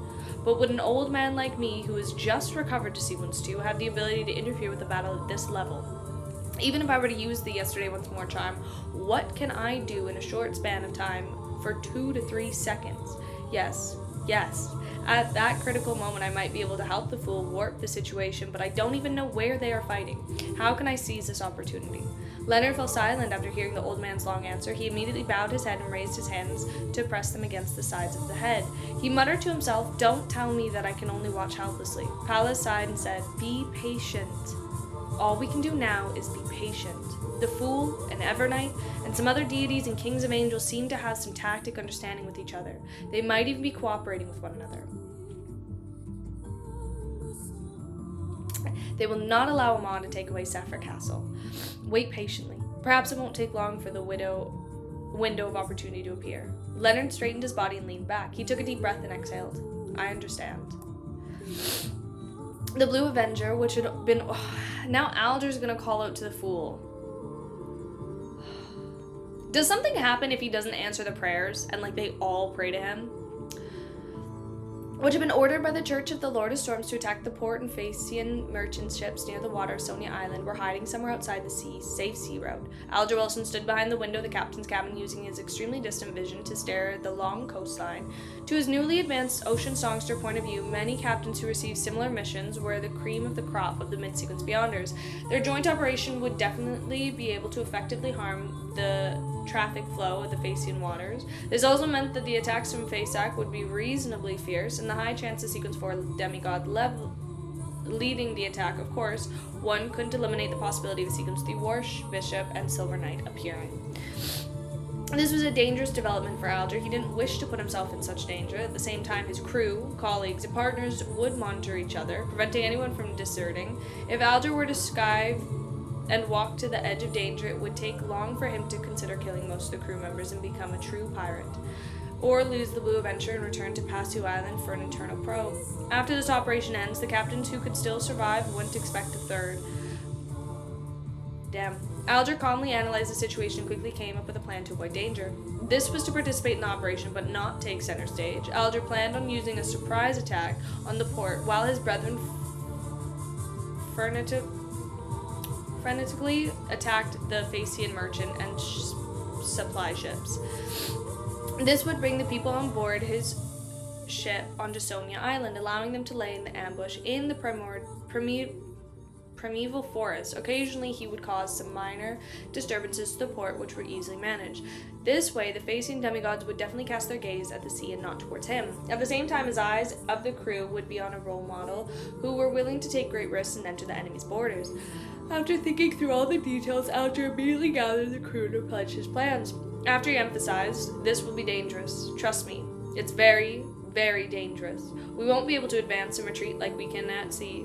But would an old man like me, who has just recovered to Sequence 2, have the ability to interfere with a battle at this level? Even if I were to use the Yesterday Once More charm, what can I do in a short span of time for 2 to 3 seconds? Yes. At that critical moment, I might be able to help the Fool warp the situation, but I don't even know where they are fighting. How can I seize this opportunity?" Leonard fell silent after hearing the old man's long answer. He immediately bowed his head and raised his hands to press them against the sides of the head. He muttered to himself, "Don't tell me that I can only watch helplessly." Pallas sighed and said, "Be patient. All we can do now is be patient. The Fool, and Evernight, and some other deities and kings of angels seem to have some tactic understanding with each other. They might even be cooperating with one another. They will not allow Amon to take away Sephra Castle. Wait patiently. Perhaps it won't take long for the window of opportunity to appear." Leonard straightened his body and leaned back. He took a deep breath and exhaled. "I understand." The Blue Avenger, which had been... now Alger's gonna call out to the Fool. Does something happen if he doesn't answer the prayers and, they all pray to him? Which had been ordered by the Church of the Lord of Storms to attack the port and Phaeacian merchant ships near the water of Sonia Island were hiding somewhere outside the safe sea road. Alger Wilson stood behind the window of the captain's cabin, using his extremely distant vision to stare at the long coastline. To his newly advanced ocean songster point of view, many captains who received similar missions were the cream of the crop of the mid-sequence beyonders. Their joint operation would definitely be able to effectively harm the traffic flow of the Phaeacian waters. This also meant that the attacks from Phaeac would be reasonably fierce, and the high chance of Sequence 4 demigod leading the attack. Of course, one couldn't eliminate the possibility of a Sequence 3 Bishop and Silver Knight appearing. This was a dangerous development for Alger. He didn't wish to put himself in such danger. At the same time, his crew, colleagues, and partners would monitor each other, preventing anyone from deserting. If Alger were to skive and walk to the edge of danger, it would take long for him to consider killing most of the crew members and become a true pirate, or lose the Blue Adventure and return to Passu Island for an internal probe. After this operation ends, the captains who could still survive wouldn't expect a third. Damn. Alger calmly analyzed the situation and quickly came up with a plan to avoid danger. This was to participate in the operation, but not take center stage. Alger planned on using a surprise attack on the port while his brethren frenetically attacked the Phaeacian merchant and supply ships. This would bring the people on board his ship onto Sonia Island, allowing them to lay in the ambush in the primeval forest. Occasionally, he would cause some minor disturbances to the port, which were easily managed. This way, the Phaeacian demigods would definitely cast their gaze at the sea and not towards him. At the same time, his eyes of the crew would be on a role model who were willing to take great risks and enter the enemy's borders. After thinking through all the details, Alger immediately gathered the crew to pledge his plans. After he emphasized, "This will be dangerous. Trust me. It's very, very dangerous. We won't be able to advance and retreat like we can at sea.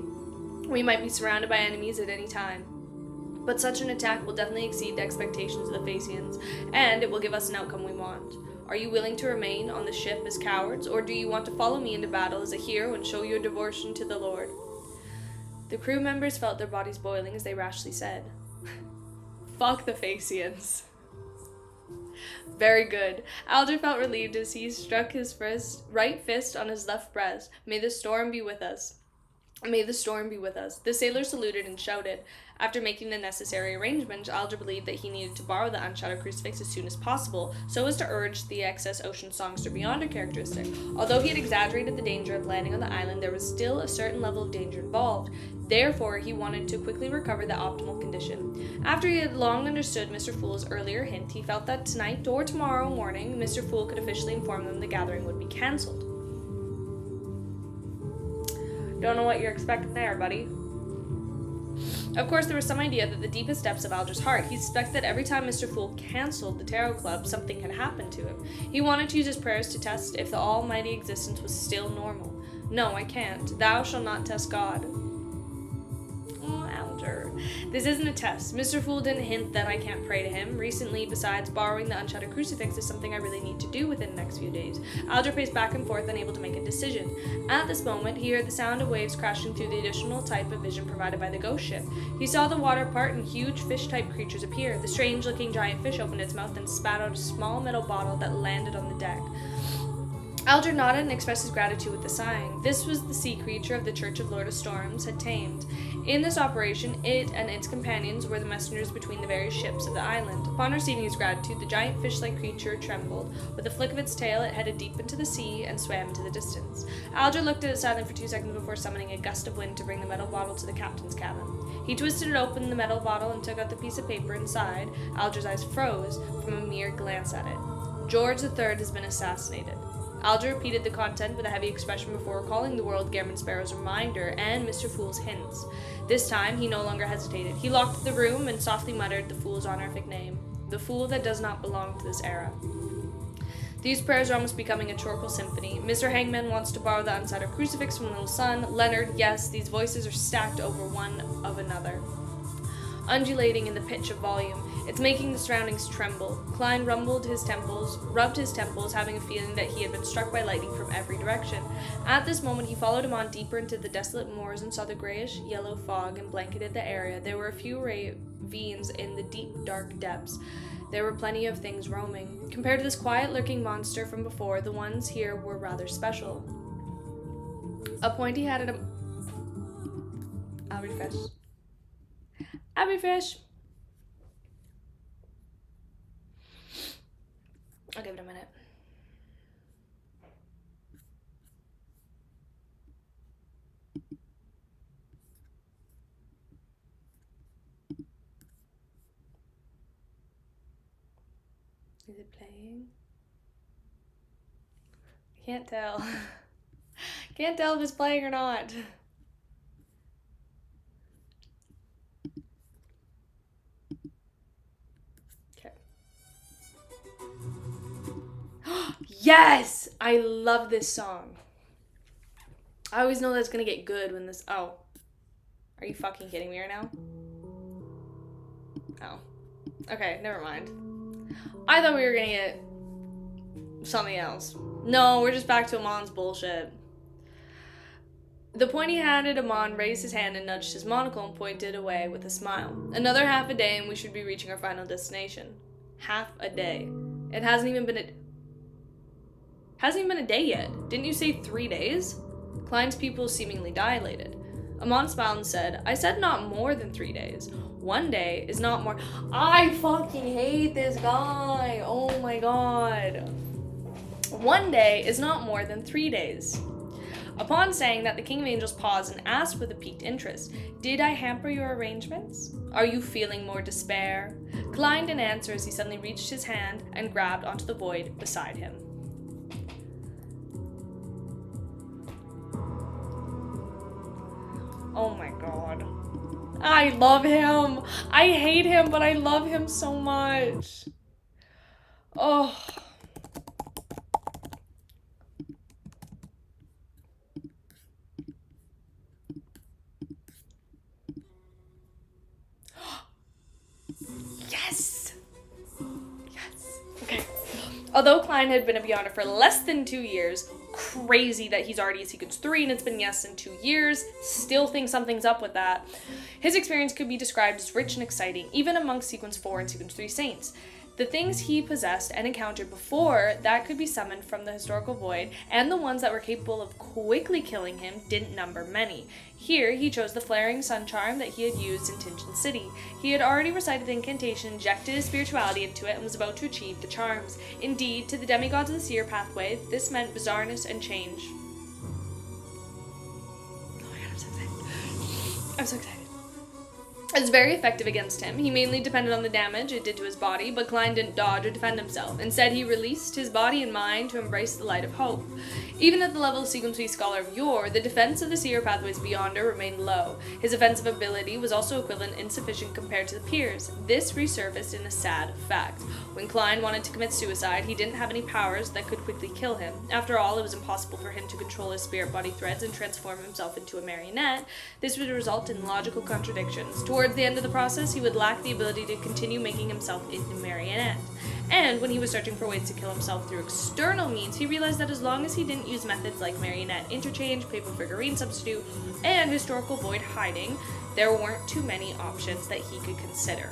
We might be surrounded by enemies at any time. But such an attack will definitely exceed the expectations of the Phaeacians, and it will give us an outcome we want. Are you willing to remain on the ship as cowards, or do you want to follow me into battle as a hero and show your devotion to the Lord?" The crew members felt their bodies boiling as they rashly said, "Fuck the Phaeacians." Very good. Alger felt relieved as he struck his right fist on his left breast. May the storm be with us. May the storm be with us. The sailors saluted and shouted. After making the necessary arrangements, Alger believed that he needed to borrow the unshadowed crucifix as soon as possible, so as to urge the excess ocean songster beyond a characteristic. Although he had exaggerated the danger of landing on the island, there was still a certain level of danger involved. Therefore, he wanted to quickly recover the optimal condition. After he had long understood Mr. Fool's earlier hint, he felt that tonight or tomorrow morning, Mr. Fool could officially inform them the gathering would be cancelled. Don't know what you're expecting there, buddy. Of course, there was some idea that the deepest depths of Alger's heart, he suspected that every time Mr. Fool cancelled the tarot club, something had happened to him. He wanted to use his prayers to test if the almighty existence was still normal. "No, I can't. Thou shalt not test God." Oh, Alger. This isn't a test. Mr. Fool didn't hint that I can't pray to him. Recently, besides, borrowing the unshadowed crucifix is something I really need to do within the next few days. Alger paced back and forth, unable to make a decision. At this moment, he heard the sound of waves crashing through the additional type of vision provided by the ghost ship. He saw the water part and huge fish-type creatures appear. The strange-looking giant fish opened its mouth and spat out a small metal bottle that landed on the deck. Alger nodded and expressed his gratitude with a sighing. This was the sea creature of the Church of Lord of Storms had tamed. In this operation, it and its companions were the messengers between the various ships of the island. Upon receiving his gratitude, the giant fish-like creature trembled. With a flick of its tail, it headed deep into the sea and swam into the distance. Alger looked at it silently for 2 seconds before summoning a gust of wind to bring the metal bottle to the captain's cabin. He twisted it open, the metal bottle, and took out the piece of paper inside. Alger's eyes froze from a mere glance at it. "George III has been assassinated." Alger repeated the content with a heavy expression before recalling the World Gammon Sparrow's reminder and Mr. Fool's hints. This time, he no longer hesitated. He locked the room and softly muttered the Fool's honorific name. "The Fool that does not belong to this era." These prayers are almost becoming a chorale symphony. Mr. Hangman wants to borrow the unshadowed crucifix from Little Son. Leonard, yes, these voices are stacked over one of another, undulating in the pitch of volume. It's making the surroundings tremble. Klein rubbed his temples, having a feeling that he had been struck by lightning from every direction. At this moment, he followed Amon deeper into the desolate moors and saw the grayish-yellow fog and blanketed the area. There were a few ravines in the deep, dark depths. There were plenty of things roaming. Compared to this quiet, lurking monster from before, the ones here were rather special. A pointy-hatted... I'll refresh. I'll give it a minute. Is it playing? I can't tell. Can't tell if it's playing or not. Yes! I love this song. I always know that's gonna get good when this... Oh. Are you fucking kidding me right now? Oh. Okay, never mind. I thought we were gonna get something else. No, we're just back to Amon's bullshit. The pointy-hatted Amon raised his hand and nudged his monocle and pointed away with a smile. Another half a day and we should be reaching our final destination. Half a day. It hasn't even been a day yet. Didn't you say 3 days? Klein's pupils seemingly dilated. Amon smiled and said, I said not more than 3 days. 1 day is not more. I fucking hate this guy. Oh my god. 1 day is not more than 3 days. Upon saying that, the King of Angels paused and asked with a piqued interest, Did I hamper your arrangements? Are you feeling more despair? Klein didn't answer as he suddenly reached his hand and grabbed onto the void beside him. Oh my god. I love him. I hate him, but I love him so much. Oh. Yes! Yes. Okay. Although Klein had been a Beyonder for less than 2 years, crazy that he's already a Sequence 3 and it's been less than 2 years, still think something's up with that. His experience could be described as rich and exciting, even amongst Sequence 4 and Sequence 3 saints. The things he possessed and encountered before that could be summoned from the historical void, and the ones that were capable of quickly killing him didn't number many. Here, he chose the flaring sun charm that he had used in Tintin City. He had already recited the incantation, injected his spirituality into it, and was about to achieve the charms. Indeed, to the demigods of the seer pathway, this meant bizarreness and change. Oh my god, I'm so excited. I'm so excited. It was very effective against him. He mainly depended on the damage it did to his body, but Klein didn't dodge or defend himself. Instead, he released his body and mind to embrace the light of hope. Even at the level of Sequence 3 Scholar of yore, the defense of the Seer Pathway's Beyonder remained low. His offensive ability was also equivalent insufficient compared to the peers. This resurfaced in a sad fact. When Klein wanted to commit suicide, he didn't have any powers that could quickly kill him. After all, it was impossible for him to control his spirit body threads and transform himself into a marionette. This would result in logical contradictions. Towards the end of the process, he would lack the ability to continue making himself into a marionette. And when he was searching for ways to kill himself through external means, he realized that as long as he didn't use methods like marionette interchange, paper figurine substitute, and historical void hiding, there weren't too many options that he could consider.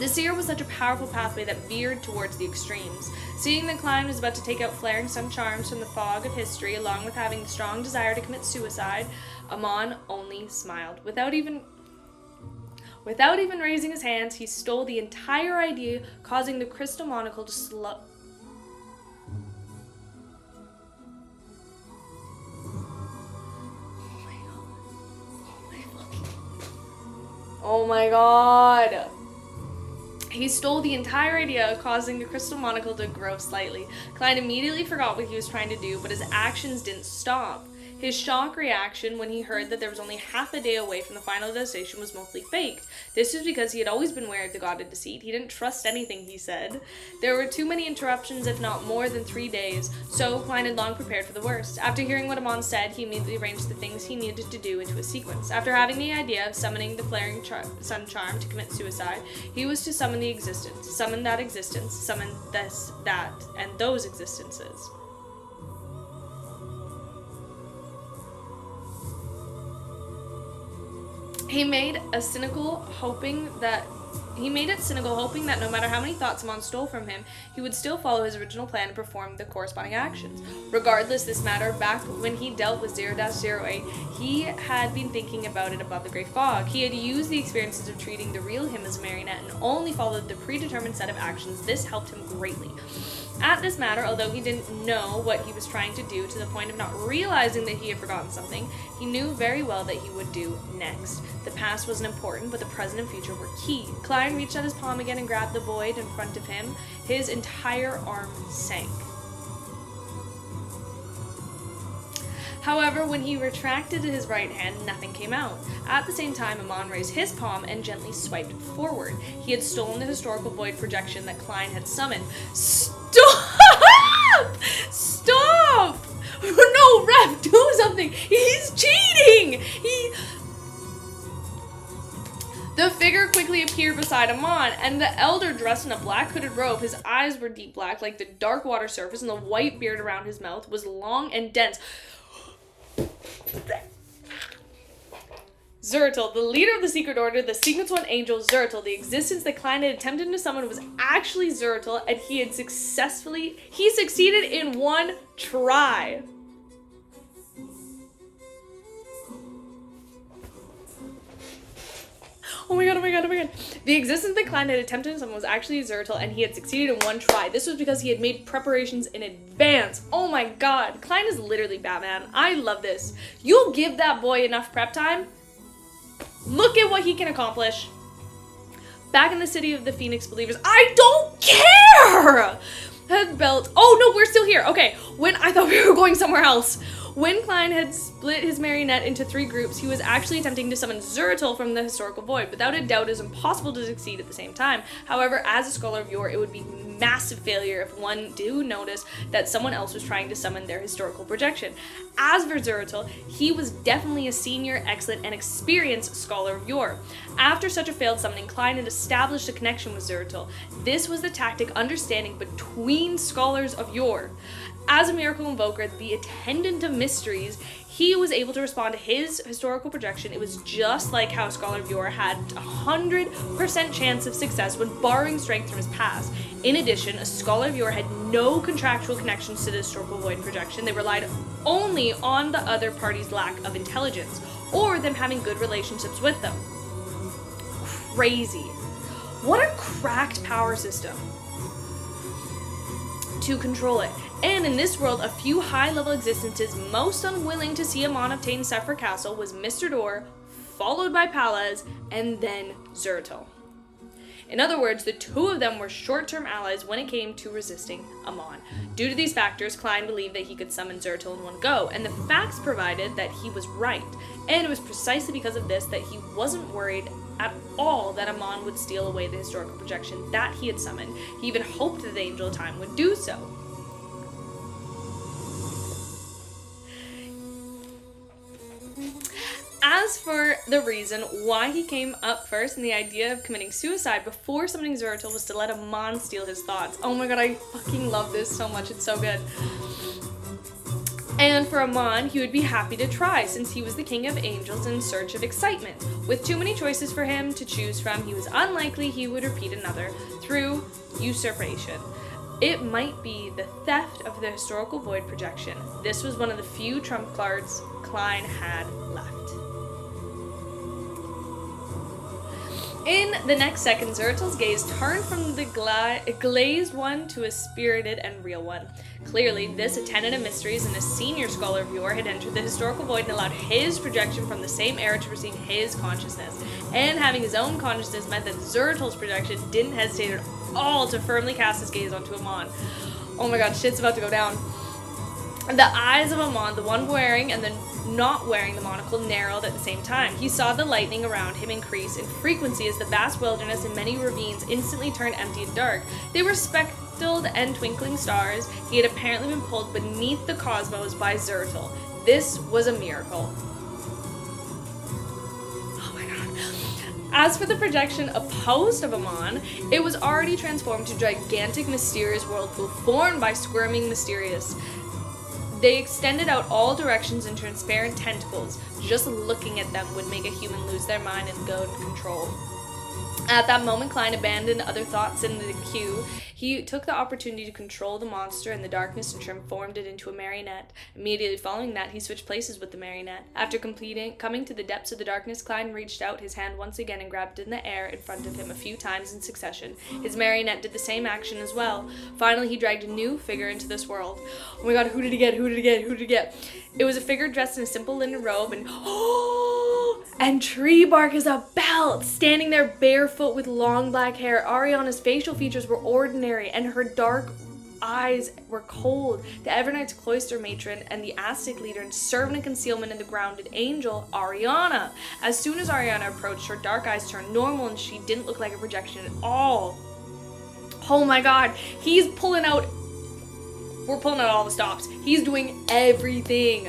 The Seer was such a powerful pathway that veered towards the extremes. Seeing that Klein was about to take out flaring sun charms from the fog of history, along with having the strong desire to commit suicide, Amon only smiled. Without even raising his hands, he stole the entire idea, causing the crystal monocle to slow. Oh my god. He stole the entire idea, causing the crystal monocle to grow slightly. Klein immediately forgot what he was trying to do, but his actions didn't stop. His shock reaction when he heard that there was only half a day away from the final destination was mostly faked. This was because he had always been wary of the god of deceit. He didn't trust anything he said. There were too many interruptions, if not more than 3 days, so Klein had long prepared for the worst. After hearing what Amon said, he immediately arranged the things he needed to do into a sequence. After having the idea of summoning the flaring sun charm to commit suicide, he was to summon the existence, summon that existence, summon this, that, and those existences. He made it cynical, hoping that no matter how many thoughts Amon stole from him, he would still follow his original plan and perform the corresponding actions. Regardless, this matter, back when he dealt with 0-08, he had been thinking about it above the great fog. He had used the experiences of treating the real him as a marionette and only followed the predetermined set of actions. This helped him greatly. At this matter, although he didn't know what he was trying to do to the point of not realizing that he had forgotten something, he knew very well that he would do next. The past wasn't important, but the present and future were key. Klein reached out his palm again and grabbed the void in front of him. His entire arm sank. However, when he retracted his right hand, nothing came out. At the same time, Amon raised his palm and gently swiped forward. He had stolen the historical void projection that Klein had summoned. Stop! Stop! No, ref, do something! He's cheating! The figure quickly appeared beside Amon, and the elder, dressed in a black hooded robe, his eyes were deep black like the dark water surface, and the white beard around his mouth was long and dense. Zertil, the leader of the Secret Order, the Sequence 1 Angel, Zertil, the existence that Klein had attempted to summon was actually Zertil, and he succeeded in one try. second. The existence that Klein had attempted to summon was actually Zertal, and he had succeeded in one try. This was because he had made preparations in advance. Oh my god. Klein is literally Batman. I love this. You'll give that boy enough prep time. Look at what he can accomplish. Back in the city of the Phoenix Believers. I don't care! Had belt. Oh no, we're still here. Okay, I thought we were going somewhere else. When Klein had split his marionette into 3 groups, he was actually attempting to summon Zertal from the historical void. Without a doubt, it is impossible to succeed at the same time. However, as a scholar of yore, it would be massive failure if one do notice that someone else was trying to summon their historical projection. As for Zertal, he was definitely a senior, excellent, and experienced scholar of yore. After such a failed summoning, Klein had established a connection with Zertal. This was the tactic understanding between scholars of yore. As a miracle invoker, the attendant of mysteries, he was able to respond to his historical projection. It was just like how a scholar of yore had 100% chance of success when borrowing strength from his past. In addition, a scholar of yore had no contractual connections to the historical void projection. They relied only on the other party's lack of intelligence, or them having good relationships with them. Crazy. What a cracked power system to control it. And in this world, a few high-level existences most unwilling to see Amon obtain Sephir Castle was Mr. Door, followed by Palaz, and then Zertal. In other words, the 2 of them were short-term allies when it came to resisting Amon. Due to these factors, Klein believed that he could summon Zertal in one go, and the facts provided that he was right. And it was precisely because of this that he wasn't worried at all that Amon would steal away the historical projection that he had summoned. He even hoped that the Angel of Time would do so. As for the reason why he came up first and the idea of committing suicide before summoning Zertal was to let Amon steal his thoughts. Oh my god, I fucking love this so much, it's so good. And for Amon, he would be happy to try, since he was the king of angels in search of excitement. With too many choices for him to choose from, he was unlikely he would repeat another through usurpation. It might be the theft of the historical void projection. This was one of the few trump cards Klein had left. In the next second, Zertal's gaze turned from the glazed one to a spirited and real one. Clearly, this attendant of mysteries and a senior scholar of yore had entered the historical void and allowed his projection from the same era to receive his consciousness. And having his own consciousness meant that Zertal's projection didn't hesitate at all to firmly cast his gaze onto Amon. Oh my god, shit's about to go down. The eyes of Amon, the one wearing and the not wearing the monocle, narrowed at the same time. He saw the lightning around him increase in frequency as the vast wilderness and many ravines instantly turned empty and dark. They were speckled and twinkling stars. He had apparently been pulled beneath the cosmos by Zertal. This was a miracle. Oh my god. As for the projection opposed of Amon, it was already transformed to a gigantic mysterious whirlpool formed by squirming mysterious. They extended out all directions in transparent tentacles. Just looking at them would make a human lose their mind and go into control. At that moment, Klein abandoned other thoughts in the queue. He took the opportunity to control the monster in the darkness and transformed it into a marionette. Immediately following that, he switched places with the marionette. After coming to the depths of the darkness, Klein reached out his hand once again and grabbed in the air in front of him a few times in succession. His marionette did the same action as well. Finally, he dragged a new figure into this world. Oh my god, who did he get? Who did he get? Who did he get? It was a figure dressed in a simple linen robe and tree bark as a belt, standing there barefoot with long black hair. Ariana's facial features were ordinary, and her dark eyes were cold. The Evernights cloister matron and the Aztec leader and servant of concealment and the grounded angel, Ariana. As soon as Ariana approached, her dark eyes turned normal and she didn't look like a projection at all. Oh my god, we're pulling out all the stops. He's doing everything.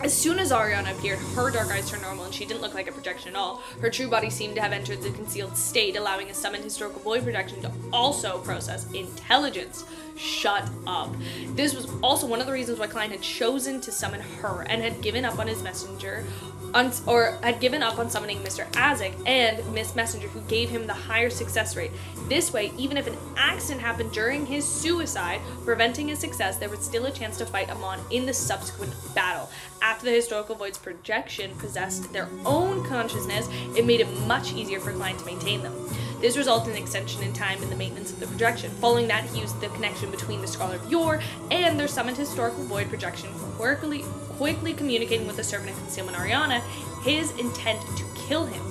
As soon as Ariana appeared, her dark eyes turned normal and she didn't look like a projection at all. Her true body seemed to have entered the concealed state, allowing a summoned historical void projection to also process intelligence. shut up. This was also one of the reasons why Klein had chosen to summon her and had given up on his messenger, had given up on summoning Mr. Azek and Miss Messenger, who gave him the higher success rate. This way, even if an accident happened during his suicide, preventing his success, there was still a chance to fight Amon in the subsequent battle. After the historical void's projection possessed their own consciousness, it made it much easier for Klein to maintain them. This resulted in an extension in time in the maintenance of the projection. Following that, he used the connection between the Scholar of Yore and their summoned historical void projection, quickly communicating with the servant of concealment Ariana his intent to kill him.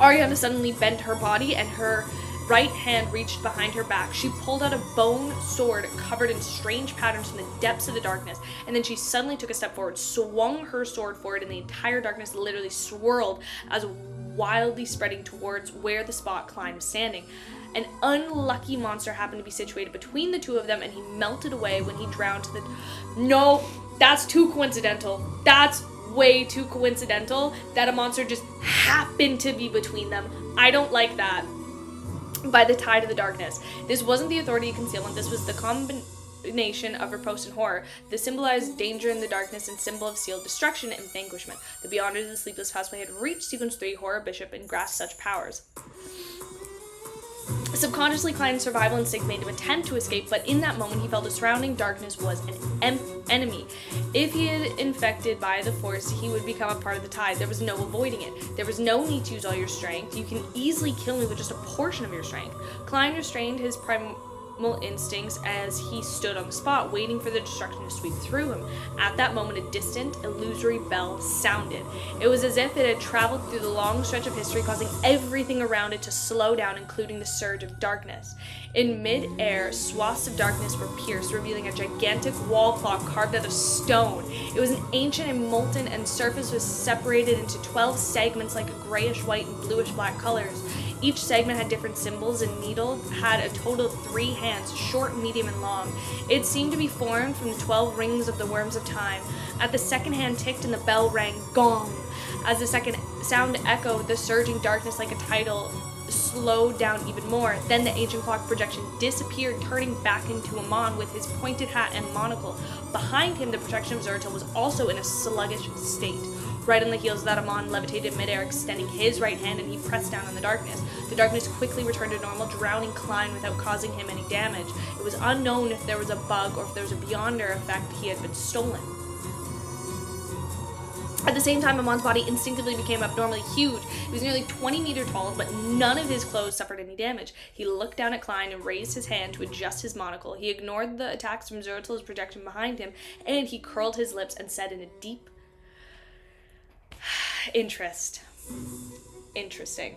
Ariana suddenly bent her body and her right hand reached behind her back. She pulled out a bone sword covered in strange patterns from the depths of the darkness, and then she suddenly took a step forward, swung her sword forward, and the entire darkness literally swirled as wildly spreading towards where the spot Klein was standing. An unlucky monster happened to be situated between the two of them, and he melted away when he drowned to the... No, that's too coincidental. That's way too coincidental that a monster just happened to be between them. I don't like that. By the tide of the darkness. This wasn't the authority of concealment. This was the combination of repose and horror. This symbolized danger in the darkness and symbol of sealed destruction and vanquishment. The Beyonders of the Sleepless Houseway had reached Sequence 3 Horror Bishop and grasped such powers. Subconsciously, Klein's survival instinct made him attempt to escape, but in that moment he felt the surrounding darkness was an enemy. If he had infected by the force, he would become a part of the tide. There was no avoiding it. There was no need to use all your strength. You can easily kill me with just a portion of your strength. Klein restrained his primal instincts as he stood on the spot, waiting for the destruction to sweep through him. At that moment, a distant, illusory bell sounded. It was as if it had traveled through the long stretch of history, causing everything around it to slow down, including the surge of darkness. In mid-air, swaths of darkness were pierced, revealing a gigantic wall clock carved out of stone. It was an ancient and molten, and surface was separated into 12 segments like a grayish-white and bluish-black colors. Each segment had different symbols, and Needle had a total of 3 hands, short, medium, and long. It seemed to be formed from the 12 rings of the worms of time. At the second hand ticked and the bell rang gong. As the second sound echoed, the surging darkness like a tidal slowed down even more. Then the ancient clock projection disappeared, turning back into Amon with his pointed hat and monocle. Behind him, the projection of Zeratul was also in a sluggish state. Right on the heels of that, Amon levitated in midair, extending his right hand, and he pressed down on the darkness. The darkness quickly returned to normal, drowning Klein without causing him any damage. It was unknown if there was a bug or if there was a Beyonder effect he had been stolen. At the same time, Amon's body instinctively became abnormally huge. He was nearly 20 meters tall, but none of his clothes suffered any damage. He looked down at Klein and raised his hand to adjust his monocle. He ignored the attacks from Zeratul's projection behind him, and he curled his lips and said in a deep Interesting.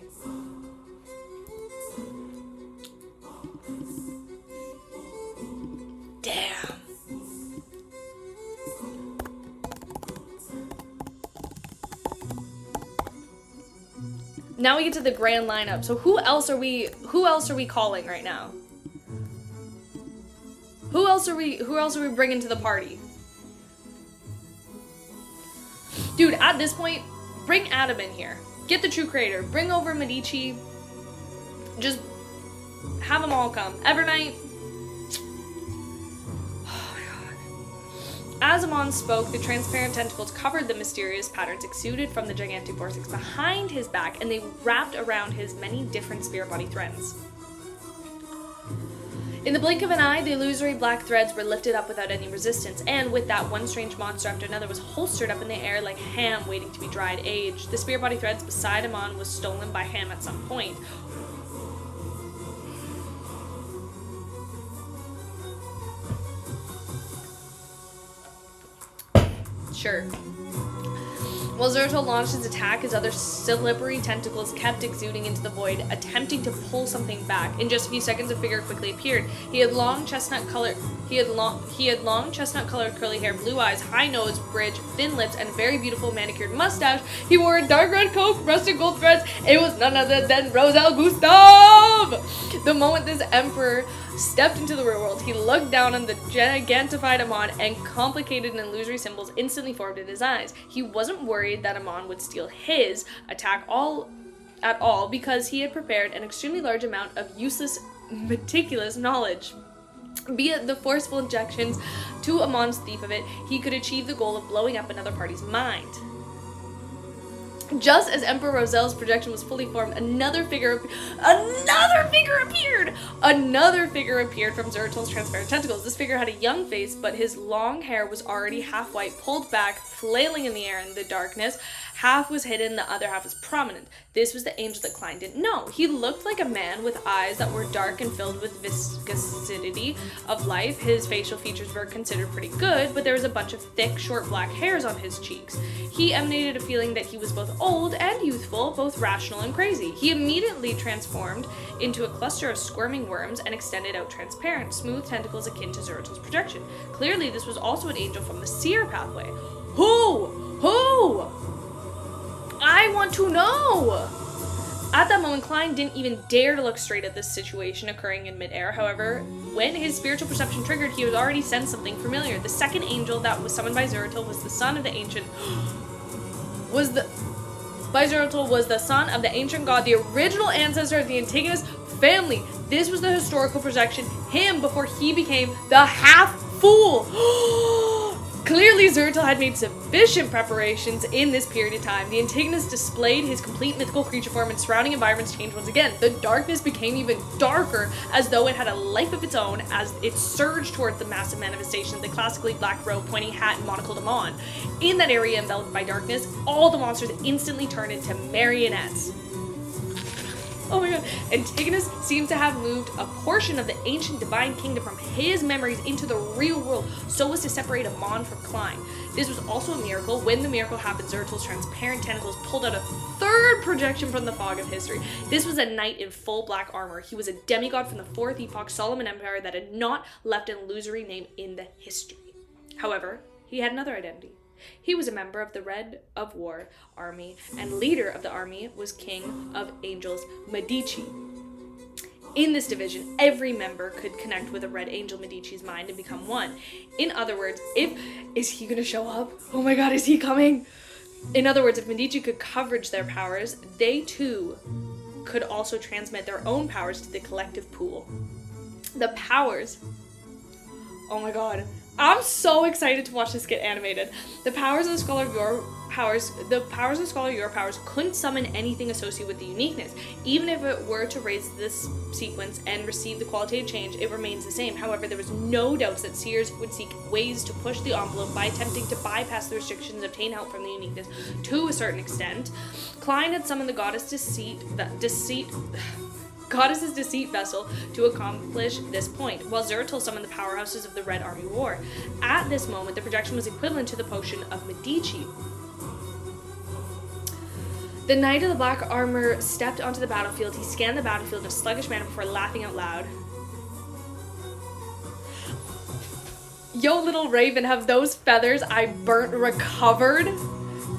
Damn. Now we get to the grand lineup. So who else are we calling right now? Who else are we bringing to the party? Dude, at this point, bring Adam in here. Get the true creator. Bring over Medici. Just have them all come. Evernight. Oh my god. As Amon spoke, the transparent tentacles covered the mysterious patterns exuded from the gigantic vortex behind his back, and they wrapped around his many different spirit body threads. In the blink of an eye, the illusory black threads were lifted up without any resistance, and with that, one strange monster after another was holstered up in the air like ham waiting to be dried aged. The spirit body threads beside Amon was stolen by Ham at some point. Sure. While Zeratul launched his attack, his other slippery tentacles kept exuding into the void, attempting to pull something back. In just a few seconds, a figure quickly appeared. He had long chestnut-colored curly hair, blue eyes, high nose, bridge, thin lips, and very beautiful manicured mustache. He wore a dark red coat, rusted gold threads. It was none other than Rosal Gustav! The moment this emperor stepped into the real world, he looked down on the gigantified Amon, and complicated and illusory symbols instantly formed in his eyes. He wasn't worried that Amon would steal his attack at all because he had prepared an extremely large amount of useless meticulous knowledge. Via the forceful injections to Amon's thief of it, he could achieve the goal of blowing up another party's mind. Just as Emperor Rosel's projection was fully formed, another figure appeared. Another figure appeared from Zeratil's transparent tentacles. This figure had a young face, but his long hair was already half white, pulled back, flailing in the air in the darkness. Half was hidden, the other half was prominent. This was the angel that Klein didn't know. He looked like a man with eyes that were dark and filled with viscosity of life. His facial features were considered pretty good, but there was a bunch of thick, short black hairs on his cheeks. He emanated a feeling that he was both old and youthful, both rational and crazy. He immediately transformed into a cluster of squirming worms and extended out transparent, smooth tentacles akin to Zeratil's projection. Clearly, this was also an angel from the seer pathway. Who? I want to know! At that moment, Klein didn't even dare to look straight at this situation occurring in midair. However, when his spiritual perception triggered, he had already sensed something familiar. The second angel that was summoned by Zeratil was the son of the ancient... Zeratil was the son of the ancient god, the original ancestor of the Antigonus family. This was the historical projection, him before he became the half-fool. Clearly, Zeratil had made sufficient preparations in this period of time. The Antigonus displayed his complete mythical creature form and surrounding environments changed once again. The darkness became even darker, as though it had a life of its own as it surged towards the massive manifestation of the classically black robe, pointy hat, and monocled Amon. In that area enveloped by darkness, all the monsters instantly turned into marionettes. Oh my god. Antigonus seems to have moved a portion of the ancient divine kingdom from his memories into the real world so as to separate Amon from Klein. This was also a miracle. When the miracle happened, Zeratil's transparent tentacles pulled out a third projection from the fog of history. This was a knight in full black armor. He was a demigod from the fourth epoch Solomon Empire that had not left an illusory name in the history. However, he had another identity. He was a member of the Red of War army, and leader of the army was King of Angels Medici. In this division, every member could connect with a Red Angel Medici's mind and become one. In other words, is he gonna show up? Oh my god, is he coming? In other words, if Medici could coverage their powers, they too could also transmit their own powers to the collective pool. The powers... Oh my god. I'm so excited to watch this get animated. The powers of the Scholar of Your Powers couldn't summon anything associated with the uniqueness. Even if it were to raise this sequence and receive the qualitative change, it remains the same. However, there was no doubts that seers would seek ways to push the envelope by attempting to bypass the restrictions and obtain help from the uniqueness to a certain extent. Klein had summoned the goddess's deceit vessel to accomplish this point, while Zeratil summoned the powerhouses of the Red Army War. At this moment, the projection was equivalent to the potion of Medici. The knight of the black armor stepped onto the battlefield. He scanned the battlefield in a sluggish manner before laughing out loud. Yo, little raven, have those feathers I burnt recovered?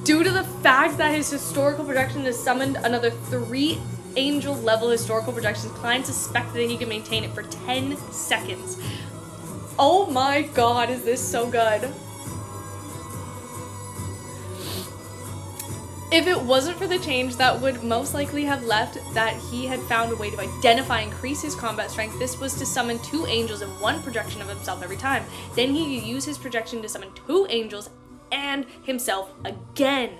Due to the fact that his historical projection has summoned another 3 angel level historical projections, Klein suspected that he could maintain it for 10 seconds. Oh my god, is this so good? If it wasn't for the change that would most likely have left that he had found a way to identify and increase his combat strength, this was to summon 2 angels and 1 projection of himself every time. Then he could use his projection to summon 2 angels and himself again.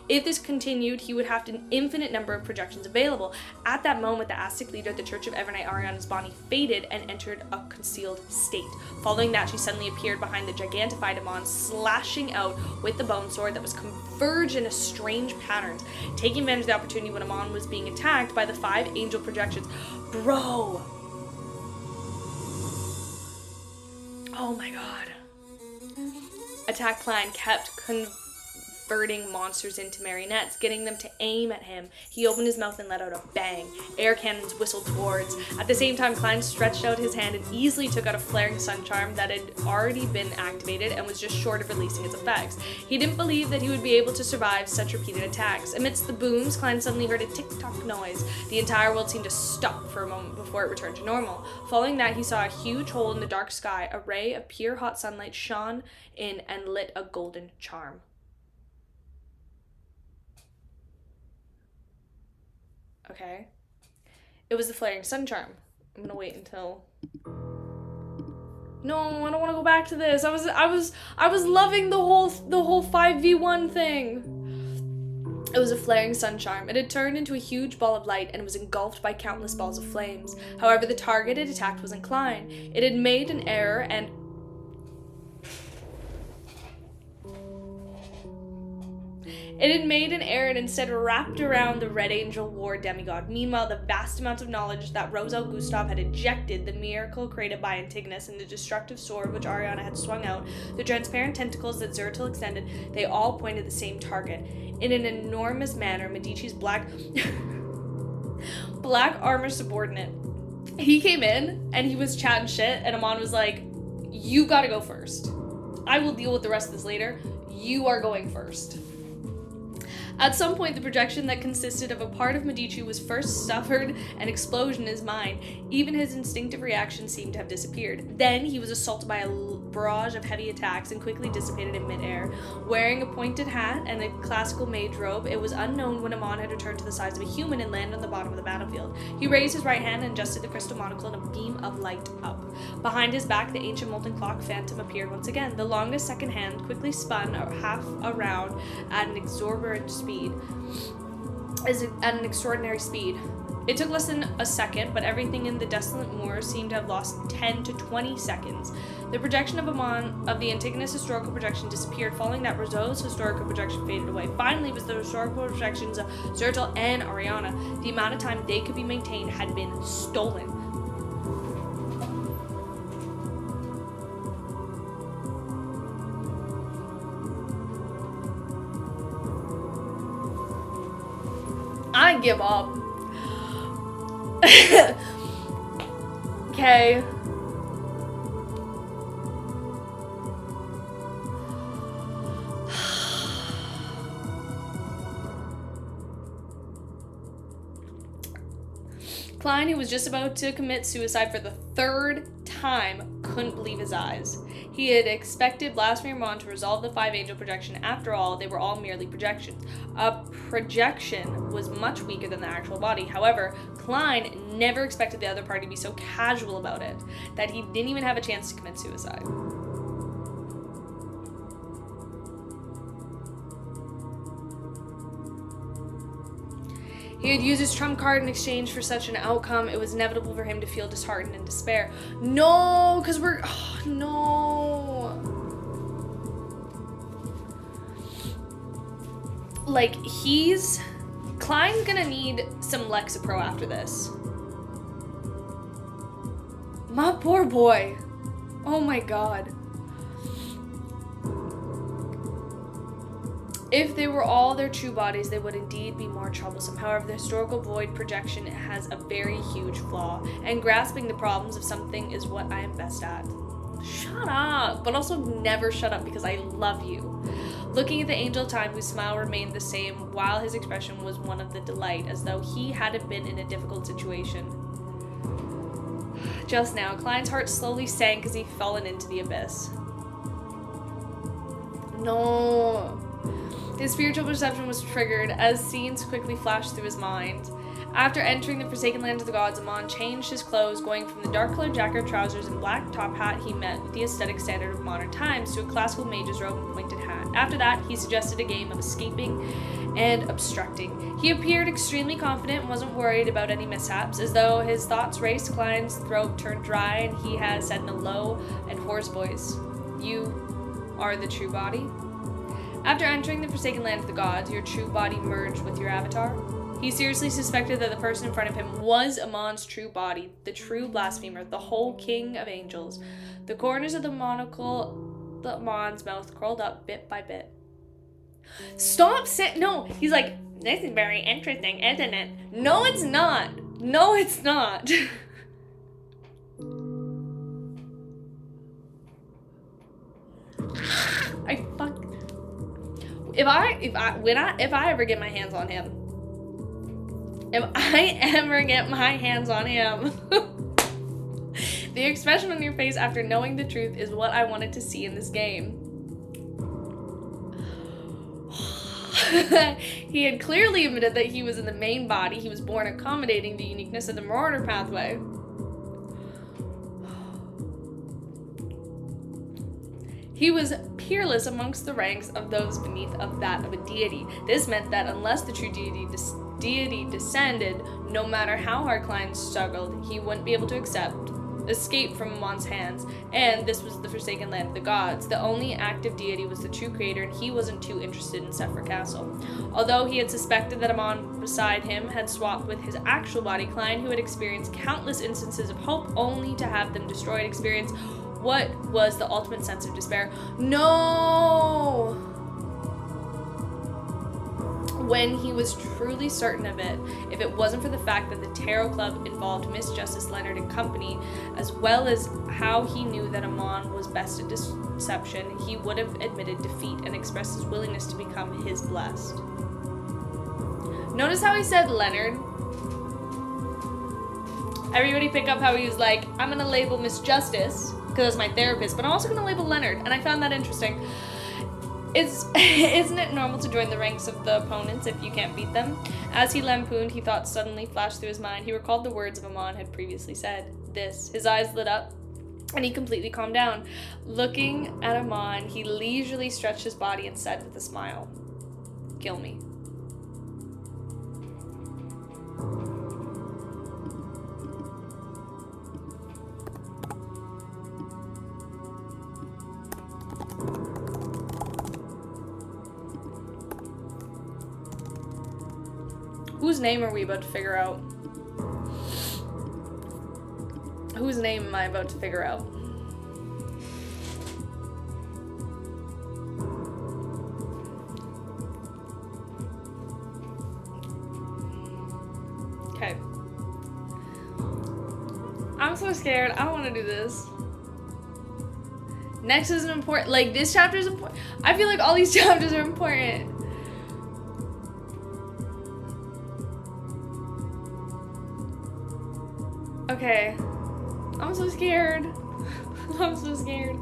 If this continued, he would have an infinite number of projections available. At that moment, the Aztec leader of the Church of Evernight Ariana's body faded and entered a concealed state. Following that, she suddenly appeared behind the gigantified Amon, slashing out with the bone sword that was converged in a strange patterns, taking advantage of the opportunity when Amon was being attacked by the 5 angel projections. Bro! Oh my god. Attack Klein kept converting monsters into marionettes, getting them to aim at him. He opened his mouth and let out a bang. Air cannons whistled towards. At the same time, Klein stretched out his hand and easily took out a flaring sun charm that had already been activated and was just short of releasing its effects. He didn't believe that he would be able to survive such repeated attacks. Amidst the booms, Klein suddenly heard a tick-tock noise. The entire world seemed to stop for a moment before it returned to normal. Following that, he saw a huge hole in the dark sky. A ray of pure hot sunlight shone in and lit a golden charm. Okay. It was the flaring sun charm. I'm gonna wait until... No, I don't want to go back to this. I was loving the whole 5v1 thing. It was a flaring sun charm. It had turned into a huge ball of light and was engulfed by countless balls of flames. However, the target it attacked wasn't Klein. It had made an error and... instead wrapped around the Red Angel War demigod. Meanwhile, the vast amounts of knowledge that Rosal Gustav had ejected, the miracle created by Antigonus, and the destructive sword which Ariana had swung out, the transparent tentacles that Zertil extended, they all pointed the same target. In an enormous manner, Medici's black armor subordinate. He came in, and he was chatting shit, and Amon was like, you gotta go first. I will deal with the rest of this later. You are going first. At some point, the projection that consisted of a part of Medici was first suffered an explosion in his mind. Even his instinctive reaction seemed to have disappeared. Then he was assaulted by a barrage of heavy attacks and quickly dissipated in midair. Wearing a pointed hat and a classical mage robe, it was unknown when Amon had returned to the size of a human and landed on the bottom of the battlefield. He raised his right hand and adjusted the crystal monocle, and a beam of light up. Behind his back, the ancient molten clock phantom appeared once again. The longest second hand quickly spun half around at an exorbitant extraordinary speed. It took less than a second, but everything in the desolate moor seemed to have lost 10 to 20 seconds. The projection of Amon, of the Antigonus historical projection, disappeared. Following that, Roseau's historical projection faded away. Finally, was the historical projections of Zertil and Ariana. The amount of time they could be maintained had been stolen. I give up. Okay. Klein, who was just about to commit suicide for the third time, couldn't believe his eyes. He had expected Blasphemy Amon to resolve the 5-angel projection. After all, they were all merely projections. A projection was much weaker than the actual body. However, Klein never expected the other party to be so casual about it that he didn't even have a chance to commit suicide. He had used his trump card in exchange for such an outcome. It was inevitable for him to feel disheartened and despair. No, because we're... Oh, no. Like, Klein's gonna need some Lexapro after this. My poor boy. Oh my god. If they were all their true bodies, they would indeed be more troublesome. However, the historical void projection has a very huge flaw, and grasping the problems of something is what I am best at. Shut up, but also never shut up because I love you. Looking at the angel of time, whose smile remained the same while his expression was one of the delight, as though he hadn't been in a difficult situation. Just now, Klein's heart slowly sank as he fallen into the abyss. No. His spiritual perception was triggered as scenes quickly flashed through his mind. After entering the forsaken land of the gods, Amon changed his clothes, going from the dark-colored jacket, trousers, and black top hat he met with the aesthetic standard of modern times to a classical mage's robe and pointed hat. After that, he suggested a game of escaping and obstructing. He appeared extremely confident and wasn't worried about any mishaps. As though his thoughts raced, Klein's throat turned dry, and he had said in a low and hoarse voice, "You are the true body?" After entering the forsaken land of the gods, your true body merged with your avatar. He seriously suspected that the person in front of him was Amon's true body, the true blasphemer, the whole king of angels. The corners of the monocle, the Amon's mouth curled up bit by bit. Stop saying, no, he's like, this is very interesting, isn't it? No, it's not. No, it's not. If I ever get my hands on him, the expression on your face after knowing the truth is what I wanted to see in this game. He had clearly admitted that he was in the main body. He was born accommodating the uniqueness of the marauder pathway. He was peerless amongst the ranks of those beneath of that of a deity. This meant that unless the true deity descended, no matter how hard Klein struggled, he wouldn't be able to escape from Amon's hands, and this was the forsaken land of the gods. The only active deity was the true creator, and he wasn't too interested in Sephra Castle. Although he had suspected that Amon beside him had swapped with his actual body, Klein, who had experienced countless instances of hope only to have them destroyed, experienced what was the ultimate sense of despair. No! When he was truly certain of it, if it wasn't for the fact that the Tarot Club involved Miss Justice Leonard and company, as well as how he knew that Amon was best at deception, he would have admitted defeat and expressed his willingness to become his blessed. Notice how he said Leonard? Everybody pick up how he was like, I'm gonna label Miss Justice, because that's my therapist, but I'm also gonna label Leonard, and I found that interesting. Isn't it normal to join the ranks of the opponents if you can't beat them? As he lampooned, he thought suddenly flashed through his mind. He recalled the words of Amon had previously said. This. His eyes lit up, and he completely calmed down. Looking at Amon, he leisurely stretched his body and said with a smile, "Kill me." Whose name are we about to figure out? Whose name am I about to figure out? Okay. I'm so scared. I don't want to do this. Next is an important, like, this chapter is important. I feel like all these chapters are important. Okay. I'm so scared. I'm so scared.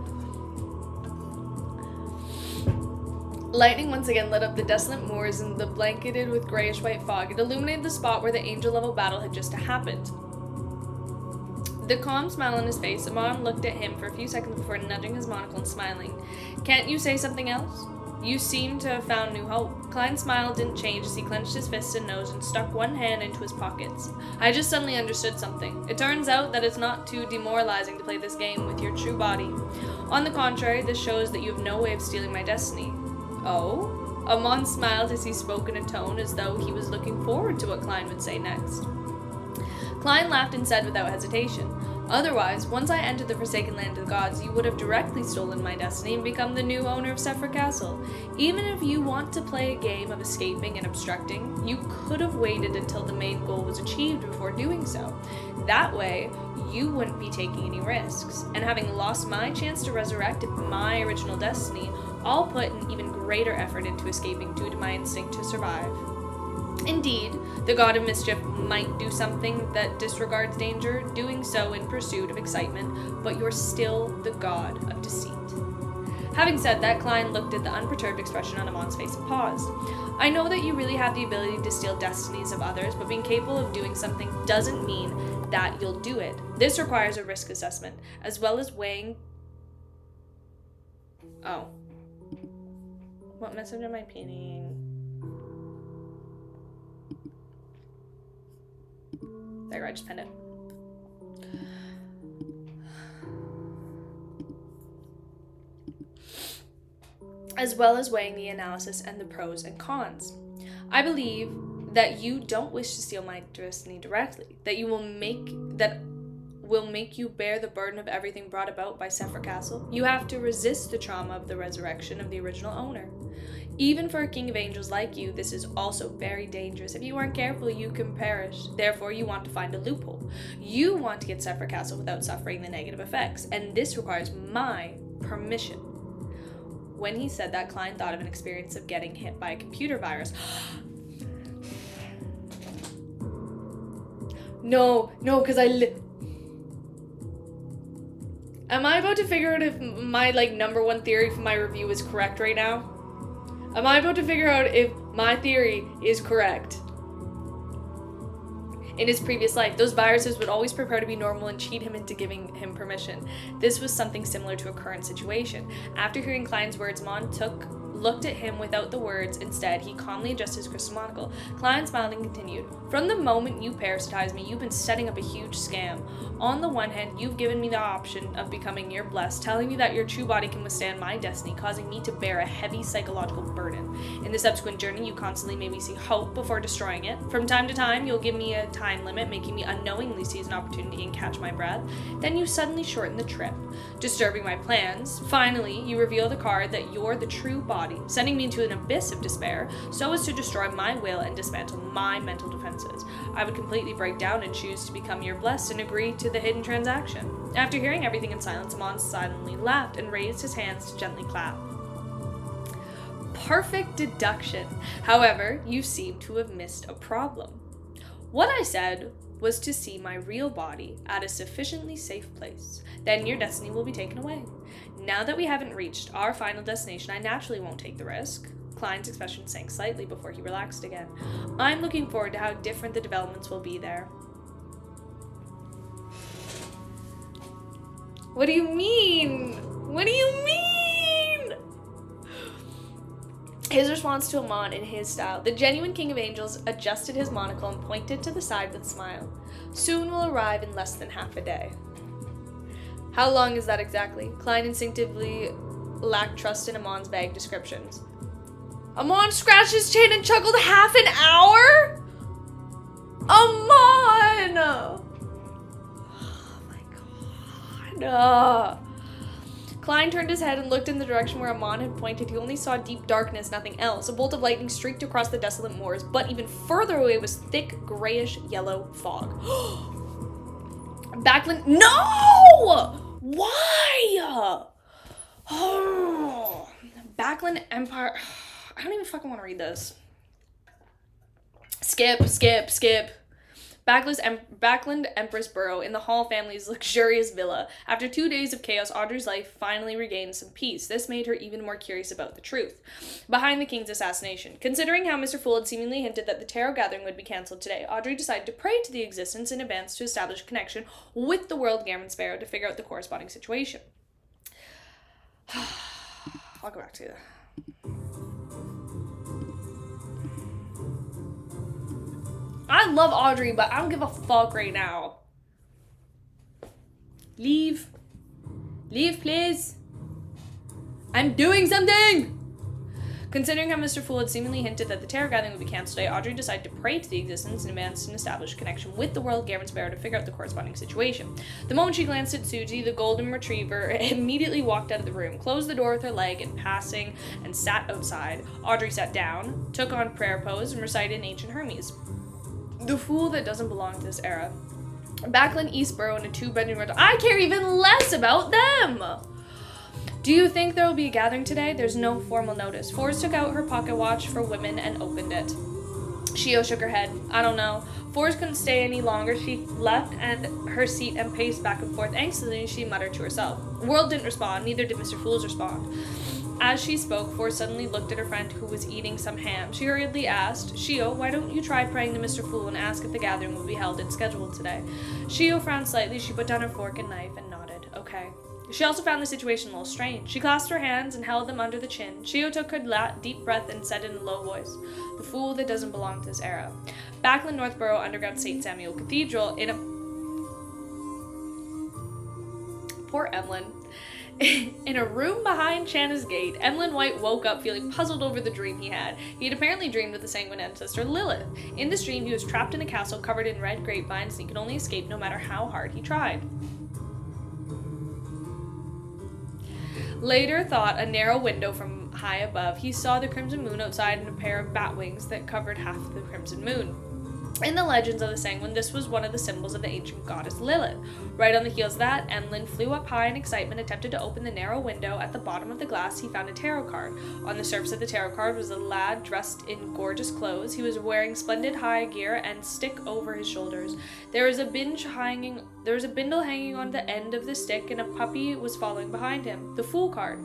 Lightning once again lit up the desolate moors and the blanketed with grayish-white fog. It illuminated the spot where the angel-level battle had just happened. The calm smile on his face, Amon looked at him for a few seconds before nudging his monocle and smiling. Can't you say something else? You seem to have found new hope. Klein's smile didn't change as he clenched his fists and nose and stuck one hand into his pockets. I just suddenly understood something. It turns out that it's not too demoralizing to play this game with your true body. On the contrary, this shows that you have no way of stealing my destiny. Oh? Amon smiled as he spoke in a tone as though he was looking forward to what Klein would say next. Klein laughed and said without hesitation, "Otherwise, once I entered the forsaken land of the gods, you would have directly stolen my destiny and become the new owner of Sephra Castle. Even if you want to play a game of escaping and obstructing, you could have waited until the main goal was achieved before doing so. That way, you wouldn't be taking any risks. And having lost my chance to resurrect my original destiny, I'll put an even greater effort into escaping due to my instinct to survive. Indeed, the god of mischief might do something that disregards danger, doing so in pursuit of excitement, but you're still the god of deceit." Having said that, Klein looked at the unperturbed expression on Amon's face and paused. "I know that you really have the ability to steal destinies of others, but being capable of doing something doesn't mean that you'll do it. This requires a risk assessment, as well as weighing..." Oh. What message am I pinning? There, I just pinned it. As well as weighing the analysis and the pros and cons. I believe that you don't wish to steal my destiny directly, that will make you bear the burden of everything brought about by Sephra Castle. You have to resist the trauma of the resurrection of the original owner. Even for a king of angels like you, this is also very dangerous. If you aren't careful, you can perish. Therefore, you want to find a loophole. You want to get Sephra Castle without suffering the negative effects, and this requires my permission." When he said that, Klein thought of an experience of getting hit by a computer virus. No, because Am I about to figure out if my, number one theory for my review is correct right now? Am I about to figure out if my theory is correct? In his previous life, those viruses would always prepare to be normal and cheat him into giving him permission. This was something similar to a current situation. After hearing Klein's words, Amon looked at him without the words. Instead, he calmly adjusted his crystal monocle. Klein smiled and continued. From the moment you parasitized me, you've been setting up a huge scam. On the one hand, you've given me the option of becoming your blessed, telling me that your true body can withstand my destiny, causing me to bear a heavy psychological burden. In the subsequent journey, you constantly made me see hope before destroying it. From time to time, you'll give me a time limit, making me unknowingly seize an opportunity and catch my breath. Then you suddenly shorten the trip, disturbing my plans. Finally, you reveal the card that you're the true body, sending me into an abyss of despair, so as to destroy my will and dismantle my mental defenses. I would completely break down and choose to become your blessed and agree to the hidden transaction. After hearing everything in silence, Amon silently laughed and raised his hands to gently clap. Perfect deduction. However, you seem to have missed a problem. What I said was to see my real body at a sufficiently safe place. Then your destiny will be taken away. Now that we haven't reached our final destination, I naturally won't take the risk. Klein's expression sank slightly before he relaxed again. I'm looking forward to how different the developments will be there. What do you mean? What do you mean? His response to Amon in his style. The genuine King of Angels adjusted his monocle and pointed to the side with a smile. Soon will arrive in less than half a day. How long is that exactly? Klein instinctively lacked trust in Amon's vague descriptions. Amon scratched his chin and chuckled. Half an hour? Amon! Oh my god. Klein turned his head and looked in the direction where Amon had pointed. He only saw deep darkness, nothing else. A bolt of lightning streaked across the desolate moors, but even further away was thick, grayish, yellow fog. Backlund— No! Why? Oh. Backland Empire— I don't even fucking want to read this. Skip. Backland Empress Borough in the Hall family's luxurious villa. After 2 days of chaos, Audrey's life finally regained some peace. This made her even more curious about the truth behind the king's assassination. Considering how Mr. Fool had seemingly hinted that the tarot gathering would be cancelled today, Audrey decided to pray to the existence in advance to establish a connection with the world Gammon Sparrow to figure out the corresponding situation. I'll go back to that. I love Audrey, but I don't give a fuck right now. Leave. Leave, please. I'm doing something! Considering how Mr. Fool had seemingly hinted that the tarot gathering would be cancelled today, Audrey decided to pray to the existence in advance and establish a connection with the world Gammon Sparrow to figure out the corresponding situation. The moment she glanced at Susie, the golden retriever immediately walked out of the room, closed the door with her leg in passing, and sat outside. Audrey sat down, took on prayer pose, and recited an ancient Hermes. The fool that doesn't belong to this era. Backland Eastborough in a 2-bedroom rental. I care even less about them! Do you think there will be a gathering today? There's no formal notice. Forrest took out her pocket watch for women and opened it. Shio shook her head. I don't know. Forrest couldn't stay any longer. She left her seat and paced back and forth. Anxiously, she muttered to herself. World didn't respond. Neither did Mr. Fool's respond. As she spoke, Forrest suddenly looked at her friend who was eating some ham. She hurriedly asked, Shio, why don't you try praying to Mr. Fool and ask if the gathering will be held and scheduled today? Shio frowned slightly. She put down her fork and knife and nodded. Okay. She also found the situation a little strange. She clasped her hands and held them under the chin. Shio took her deep breath and said in a low voice, the fool that doesn't belong to this era. Backland Northborough Underground St. Samuel Cathedral in a... Poor Emlyn. In a room behind Channa's gate, Emlyn White woke up feeling puzzled over the dream he had. He had apparently dreamed of the sanguine ancestor Lilith. In this dream, he was trapped in a castle covered in red grapevines and he could only escape no matter how hard he tried. Later thought a narrow window from high above. He saw the crimson moon outside and a pair of bat wings that covered half the crimson moon. In the legends of the Sanguine, this was one of the symbols of the ancient goddess Lilith. Right on the heels of that, Emlyn flew up high in excitement, attempted to open the narrow window. At the bottom of the glass, he found a tarot card. On the surface of the tarot card was a lad dressed in gorgeous clothes. He was wearing splendid high gear and stick over his shoulders. There was a bindle hanging on the end of the stick, and a puppy was following behind him. The Fool card.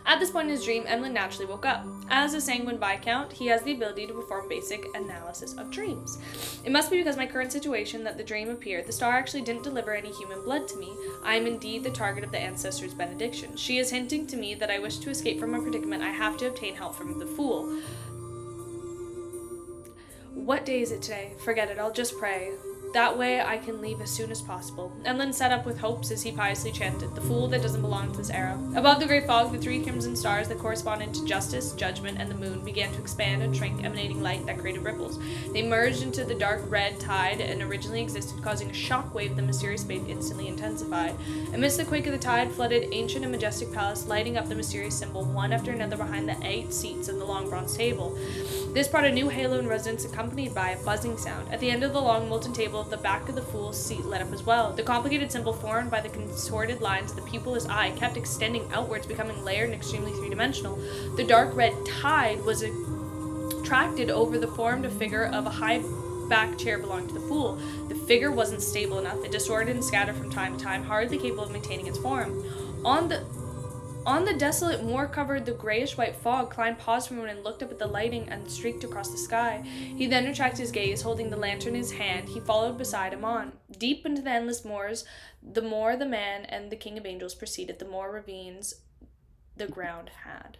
At this point in his dream, Emlyn naturally woke up. As a sanguine Viscount, he has the ability to perform basic analysis of dreams. It must be because of my current situation that the dream appeared. The star actually didn't deliver any human blood to me. I am indeed the target of the ancestor's benediction. She is hinting to me that I wish to escape from a predicament. I have to obtain help from the fool. What day is it today? Forget it, I'll just pray. That way I can leave as soon as possible. Emlyn sat up with hopes as he piously chanted, "The fool that doesn't belong to this era." Above the great fog, the three crimson stars that corresponded to justice, judgment, and the moon began to expand and shrink, emanating light that created ripples. They merged into the dark red tide and originally existed, causing a shock wave. The mysterious fate instantly intensified. Amidst the quake of the tide, flooded ancient and majestic palace, lighting up the mysterious symbol, one after another behind the 8 seats of the long bronze table. This brought a new halo in residence, accompanied by a buzzing sound. At the end of the long molten table, the back of the fool's seat lit up as well. The complicated symbol formed by the contorted lines of the pupilless eye kept extending outwards, becoming layered and extremely three-dimensional. The dark red tide was attracted over the formed figure of a high-backed chair belonging to the fool. The figure wasn't stable enough. It distorted and scattered from time to time, hardly capable of maintaining its form. On the desolate moor covered the grayish-white fog, Klein paused for a moment and looked up at the lighting and streaked across the sky. He then retracted his gaze, holding the lantern in his hand. He followed beside Amon. Deep into the endless moors, the more the man and the king of angels proceeded, the more ravines the ground had.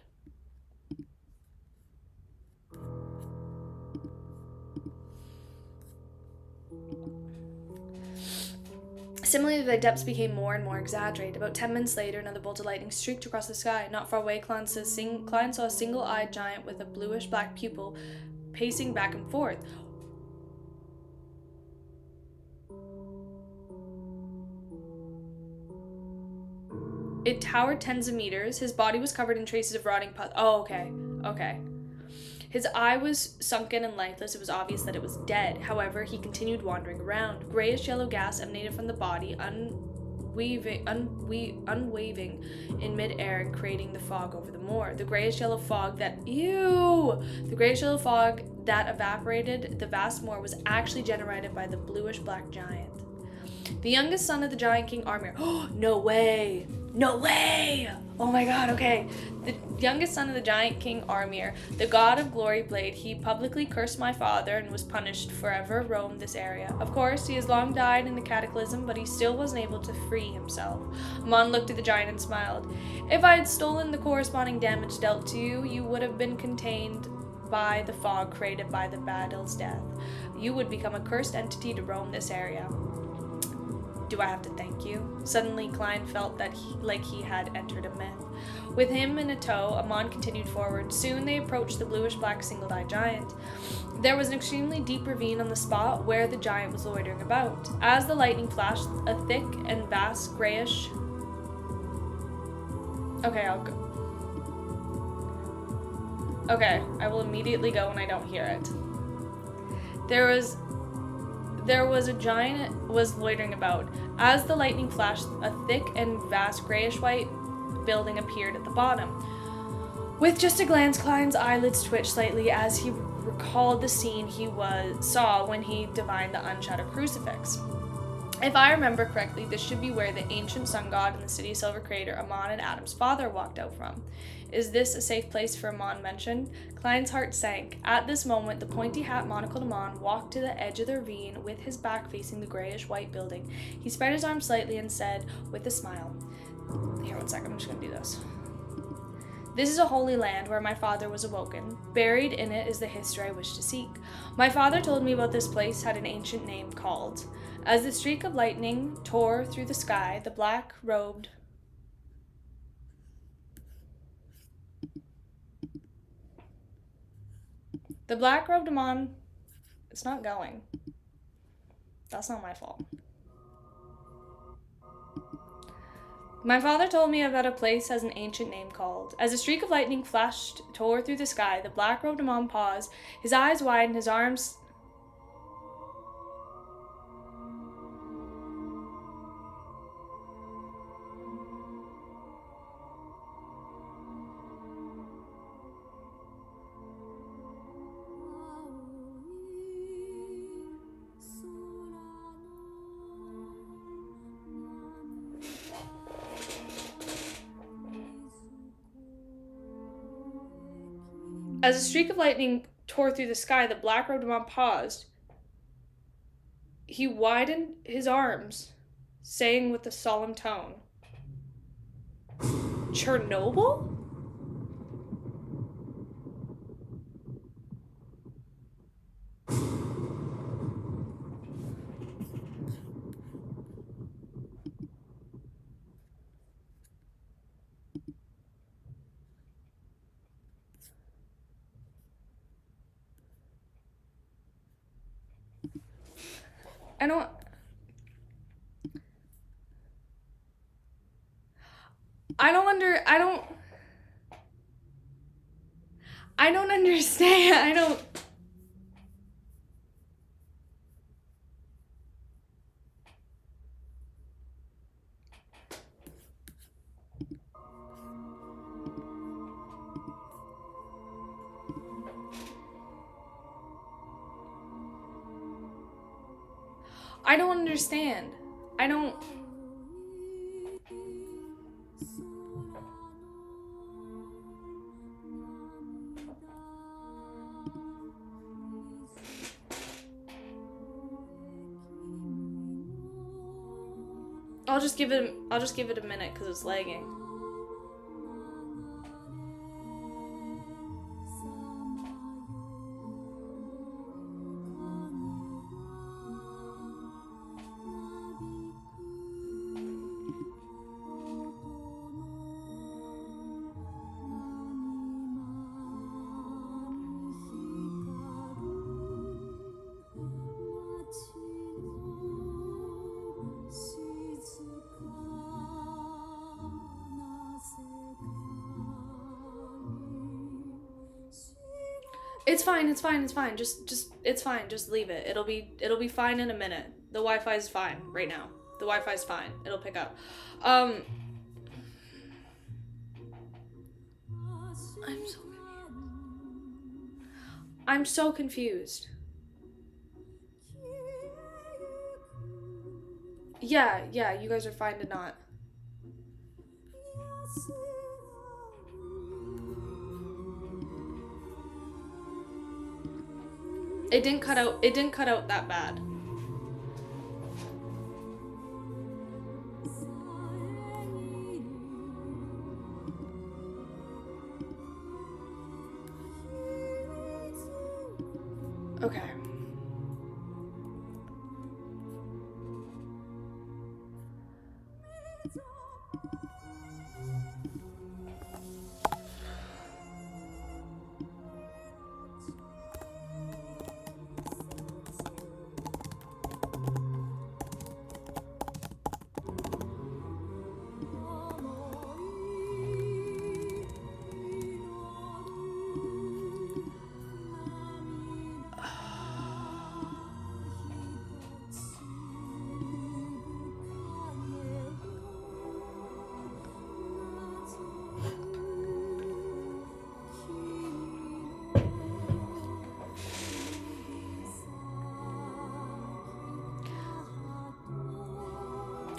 Similarly, the depths became more and more exaggerated. About 10 minutes later, another bolt of lightning streaked across the sky. Not far away, Klein saw a single-eyed giant with a bluish-black pupil pacing back and forth. It towered tens of meters. His body was covered in traces of rotting pus. Oh, okay. His eye was sunken and lifeless. It was obvious that it was dead. However, he continued wandering around. Grayish-yellow gas emanated from the body, unwaving in mid-air and creating the fog over the moor. The grayish-yellow fog that evaporated the vast moor was actually generated by the bluish-black giant. The youngest son of the giant king Armir. Oh, no way! Oh my god, okay. The youngest son of the giant king Armir, the god of glory blade, he publicly cursed my father and was punished forever roamed this area. Of course, he has long died in the cataclysm, but he still wasn't able to free himself. Amon looked at the giant and smiled. If I had stolen the corresponding damage dealt to you, you would have been contained by the fog created by the battle's death. You would become a cursed entity to roam this area. Do I have to thank you? Suddenly, Klein felt that he had entered a myth. With him in a tow, Amon continued forward. Soon they approached the bluish-black single-eyed giant. There was an extremely deep ravine on the spot where the giant was loitering about. As the lightning flashed, a thick and vast grayish... Okay, I'll go. Okay, I will immediately go when I don't hear it. There was a giant was loitering about. As the lightning flashed, a thick and vast grayish-white building appeared at the bottom. With just a glance, Klein's eyelids twitched slightly as he recalled the scene he saw when he divined the unshuttered crucifix. If I remember correctly, this should be where the ancient sun god in the city silver creator Amon and Adam's father walked out from. Is this a safe place for Amon mentioned? Klein's heart sank. At this moment, the pointy hat monocled Amon walked to the edge of the ravine with his back facing the grayish-white building. He spread his arms slightly and said, with a smile, here, one second, I'm just going to do this. This is a holy land where my father was awoken. Buried in it is the history I wish to seek. My father told me about this place had an ancient name called. As the streak of lightning tore through the sky, the black-robed Amon, it's not going. That's not my fault. My father told me about a place has an ancient name called. As a streak of lightning tore through the sky, the black-robed Amon paused. His eyes widened, his arms... As a streak of lightning tore through the sky, the black-robed Amon paused. He widened his arms, saying with a solemn tone, Chernobyl? I don't understand. I don't understand. I don't. I'll just give it a minute because it's lagging. It's fine. It's fine. Just leave it. It'll be fine in a minute. The Wi-Fi's fine right now. The Wi-Fi's fine. It'll pick up. I'm so confused. Yeah, you guys are fine to not. It didn't cut out that bad. Okay.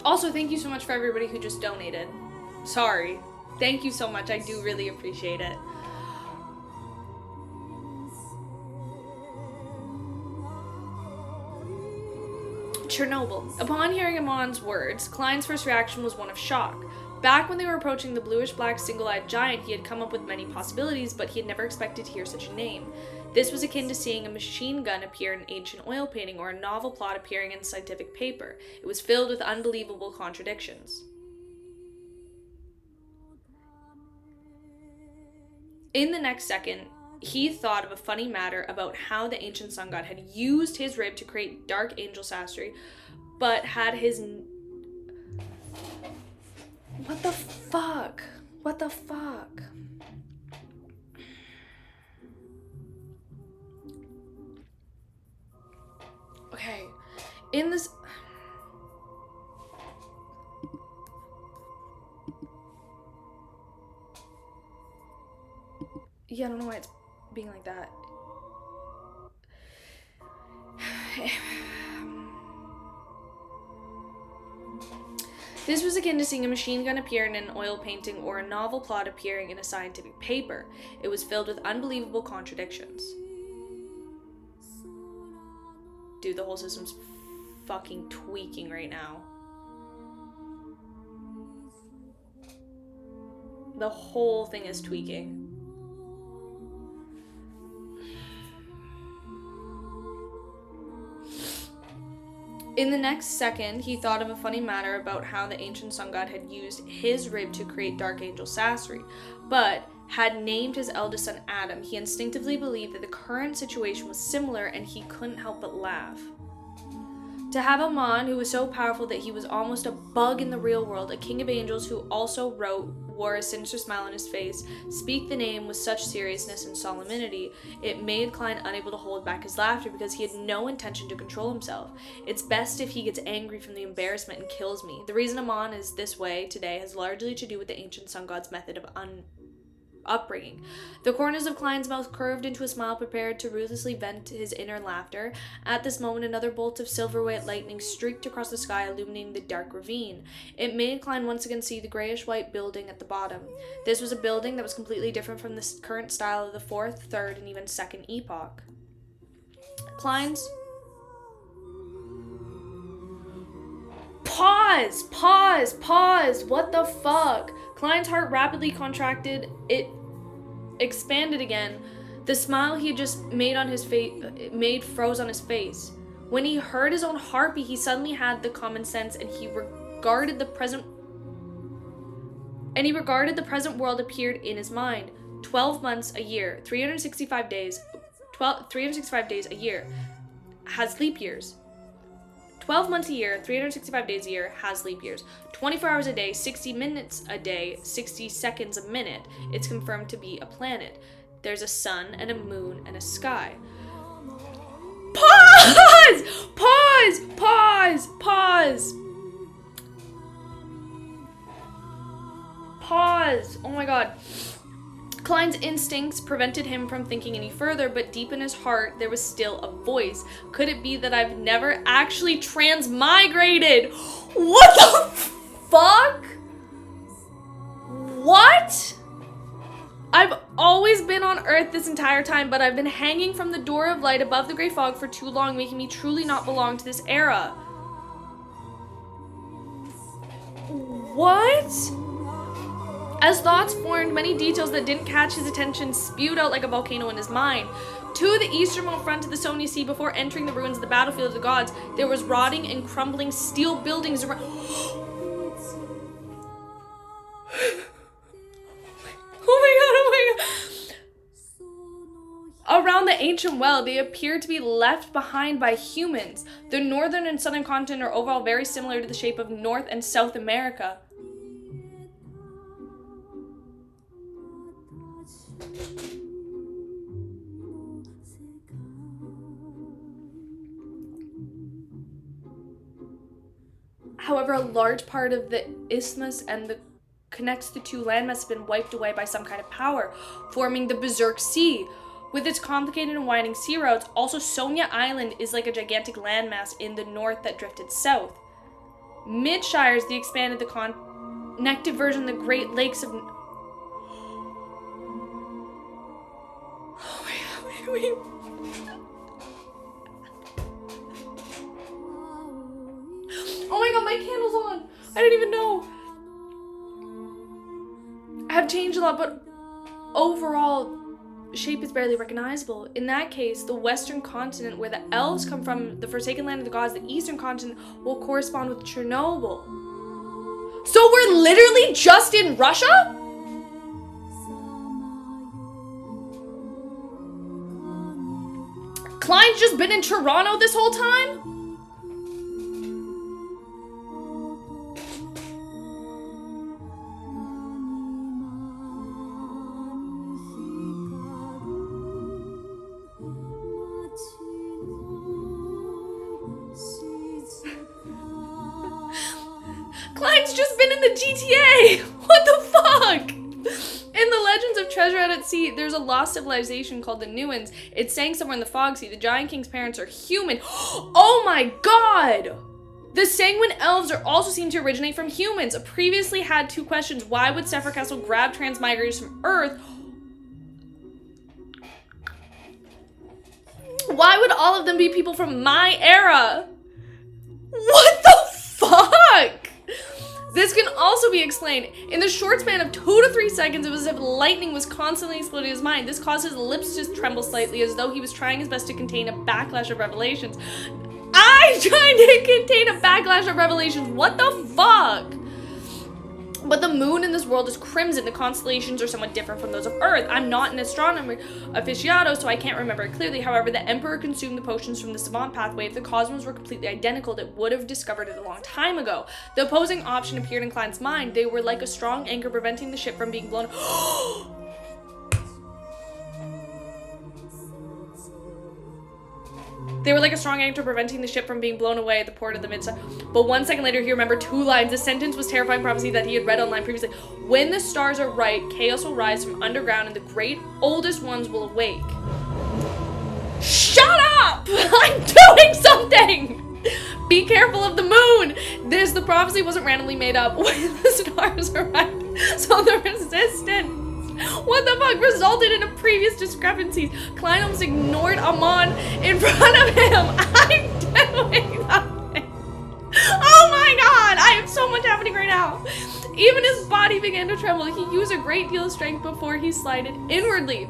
Also, thank you so much for everybody who just donated. Sorry. Thank you so much. I do really appreciate it. Chernobyl. Upon hearing Amon's words, Klein's first reaction was one of shock. Back when they were approaching the bluish-black single-eyed giant, he had come up with many possibilities, but he had never expected to hear such a name. This was akin to seeing a machine gun appear in an ancient oil painting or a novel plot appearing in scientific paper. It was filled with unbelievable contradictions. In the next second, he thought of a funny matter about how the ancient sun god had used his rib to create dark angel sastry, but had his... What the fuck? What the fuck? Okay, in this... Yeah, I don't know why it's being like that. This was akin to seeing a machine gun appear in an oil painting or a novel plot appearing in a scientific paper. It was filled with unbelievable contradictions. Dude, the whole system's fucking tweaking right now. The whole thing is tweaking. In the next second, he thought of a funny matter about how the ancient sun god had used his rib to create Dark Angel Sasri, but had named his eldest son Adam. He instinctively believed that the current situation was similar, and he couldn't help but laugh. To have Amon, who was so powerful that he was almost a bug in the real world, a king of angels who also wore a sinister smile on his face, speak the name with such seriousness and solemnity, it made Klein unable to hold back his laughter because he had no intention to control himself. It's best if he gets angry from the embarrassment and kills me. The reason Amon is this way today has largely to do with the ancient sun god's method of upbringing. The corners of Klein's mouth curved into a smile, prepared to ruthlessly vent his inner laughter. At this moment, another bolt of silver-white lightning streaked across the sky, illuminating the dark ravine. It made Klein once again see the grayish-white building at the bottom. This was a building that was completely different from the current style of the 4th, 3rd, and even 2nd epoch. Klein's... Pause! What the fuck? Klein's heart rapidly contracted. It expanded again. The smile he had just made on his face froze on his face. When he heard his own heartbeat, he suddenly had the common sense, and he regarded the present world appeared in his mind. 12 months a year, 365 days a year has leap years. 12 months a year, 365 days a year has leap years. 24 hours a day, 60 minutes a day, 60 seconds a minute. It's confirmed to be a planet. There's a sun and a moon and a sky. Pause! Oh my god. Klein's instincts prevented him from thinking any further, but deep in his heart, there was still a voice. Could it be that I've never actually transmigrated? What the fuck? What? I've always been on Earth this entire time, but I've been hanging from the door of light above the gray fog for too long, making me truly not belong to this era. What? As thoughts formed, many details that didn't catch his attention spewed out like a volcano in his mind. To the easternmost front of the Sonia Sea, before entering the ruins of the battlefield of the gods, there was rotting and crumbling steel buildings around... Oh my god. Around the ancient well, they appear to be left behind by humans. The northern and southern continent are overall very similar to the shape of North and South America. However, a large part of the isthmus and the connects the two landmasses have been wiped away by some kind of power, forming the Berserk Sea. With its complicated and winding sea routes, also Sonia Island is like a gigantic landmass in the north that drifted south. Midshire is the expanded, the connected version of the Great Lakes of... Oh my god, wait. Oh my god, my candle's on! I didn't even know! I have changed a lot, but overall, shape is barely recognizable. In that case, the western continent, where the elves come from, the forsaken land of the gods, the eastern continent, will correspond with Chernobyl. So we're literally just in Russia? Klein's just been in Toronto this whole time? Klein's just been in the GTA! What the fuck? In the Legends of Treasure Out at Sea, there's a lost civilization called the Newans. It's sank somewhere in the Fog Sea. The Giant King's parents are human. Oh my god! The sanguine elves are also seen to originate from humans. Previously had 2 questions. Why would Sephir Castle grab transmigrators from Earth? Why would all of them be people from my era? What the fuck? This can also be explained. In the short span of 2 to 3 seconds, it was as if lightning was constantly exploding his mind. This caused his lips to tremble slightly, as though he was trying his best to contain a backlash of revelations. I'm trying to contain a backlash of revelations. What the fuck? But the moon in this world is crimson. The constellations are somewhat different from those of Earth. I'm not an astronomer aficionado, so I can't remember it clearly. However, the Emperor consumed the potions from the savant pathway. If the cosmos were completely identical, it would have discovered it a long time ago. The opposing option appeared in Klein's mind. They were like a strong anchor preventing the ship from being blown. They were like a strong anchor preventing the ship from being blown away at the port of the Midstar. But 1 second later, he remembered 2 lines. The sentence was terrifying prophecy that he had read online previously. When the stars are right, chaos will rise from underground and the great oldest ones will awake. Shut up! I'm doing something! Be careful of the moon! The prophecy wasn't randomly made up. When the stars are right, so the resistance. What the fuck resulted in a previous discrepancies? Klein almost ignored Amon in front of him. I'm doing nothing. Oh my god, I have so much happening right now. Even his body began to tremble. He used a great deal of strength before he slided inwardly.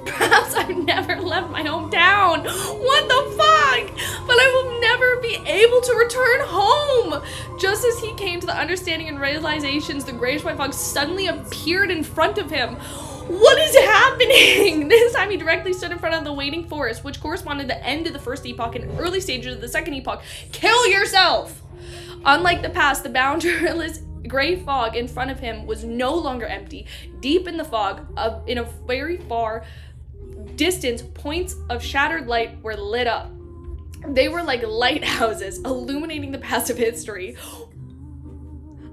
Perhaps I've never left my hometown. What the fuck? But I will never be able to return home. Just as he came to the understanding and realizations, the grayish white fog suddenly appeared in front of him. What is happening? This time he directly stood in front of the waiting forest, which corresponded to the end of the first epoch and early stages of the second epoch. Kill yourself! Unlike the past, the boundaryless gray fog in front of him was no longer empty. Deep in the fog, in a very far distance, points of shattered light were lit up. They were like lighthouses, illuminating the past of history.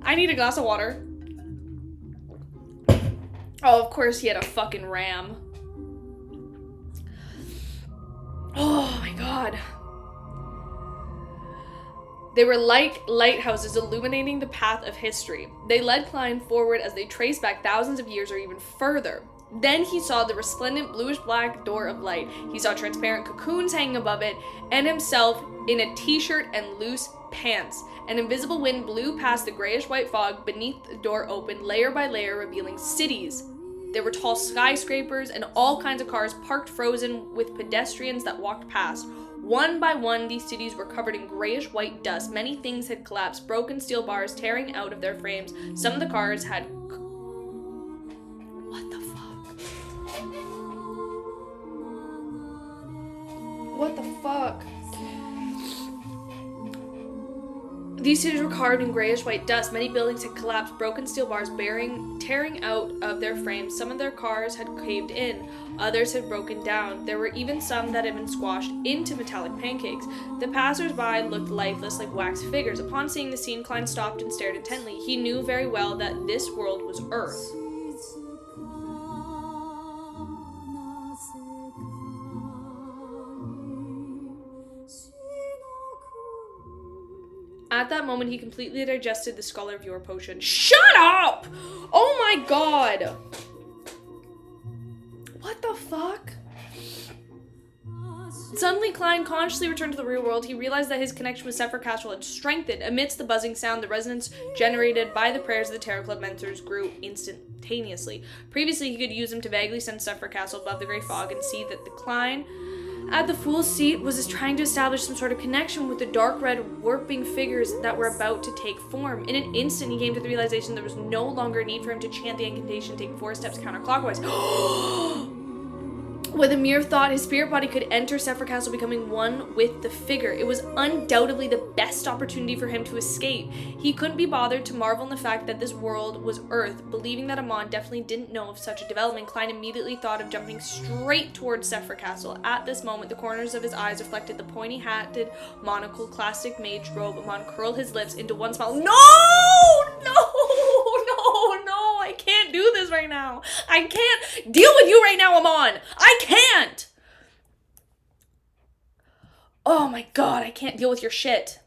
I need a glass of water. Oh, of course he had a fucking ram. Oh my god. They were like lighthouses illuminating the path of history. They led Klein forward as they traced back thousands of years or even further. Then he saw the resplendent bluish-black door of light. He saw transparent cocoons hanging above it, and himself in a t-shirt and loose pants. An invisible wind blew past the grayish-white fog beneath the door opened, layer by layer, revealing cities. There were tall skyscrapers and all kinds of cars parked frozen with pedestrians that walked past. One by one, these cities were covered in grayish-white dust. Many things had collapsed, broken steel bars tearing out of their frames. Some of the cars had... What the fuck? What the fuck? These cities were carved in grayish-white dust. Many buildings had collapsed, broken steel bars tearing out of their frames. Some of their cars had caved in. Others had broken down. There were even some that had been squashed into metallic pancakes. The passers-by looked lifeless like wax figures. Upon seeing the scene, Klein stopped and stared intently. He knew very well that this world was Earth. At that moment, he completely digested the Scholar of Yore potion. Shut up! Oh my god! What the fuck? Suddenly, Klein consciously returned to the real world. He realized that his connection with Sephir Castle had strengthened. Amidst the buzzing sound, the resonance generated by the prayers of the Tarot Club mentors grew instantaneously. Previously, he could use them to vaguely sense Sephir Castle above the grey fog and see that the Klein at the Fool's Seat was trying to establish some sort of connection with the dark red warping figures that were about to take form. In an instant, he came to the realization there was no longer a need for him to chant the incantation, take 4 steps counterclockwise. With a mere thought, his spirit body could enter Sephir Castle, becoming one with the figure. It was undoubtedly the best opportunity for him to escape. He couldn't be bothered to marvel in the fact that this world was Earth. Believing that Amon definitely didn't know of such a development, Klein immediately thought of jumping straight towards Sephir Castle. At this moment, the corners of his eyes reflected the pointy-hatted, monocle, classic mage robe. Amon curled his lips into one smile. No! I can't do this right now. I can't deal with you right now, Amon. I can't. Oh my god, I can't deal with your shit.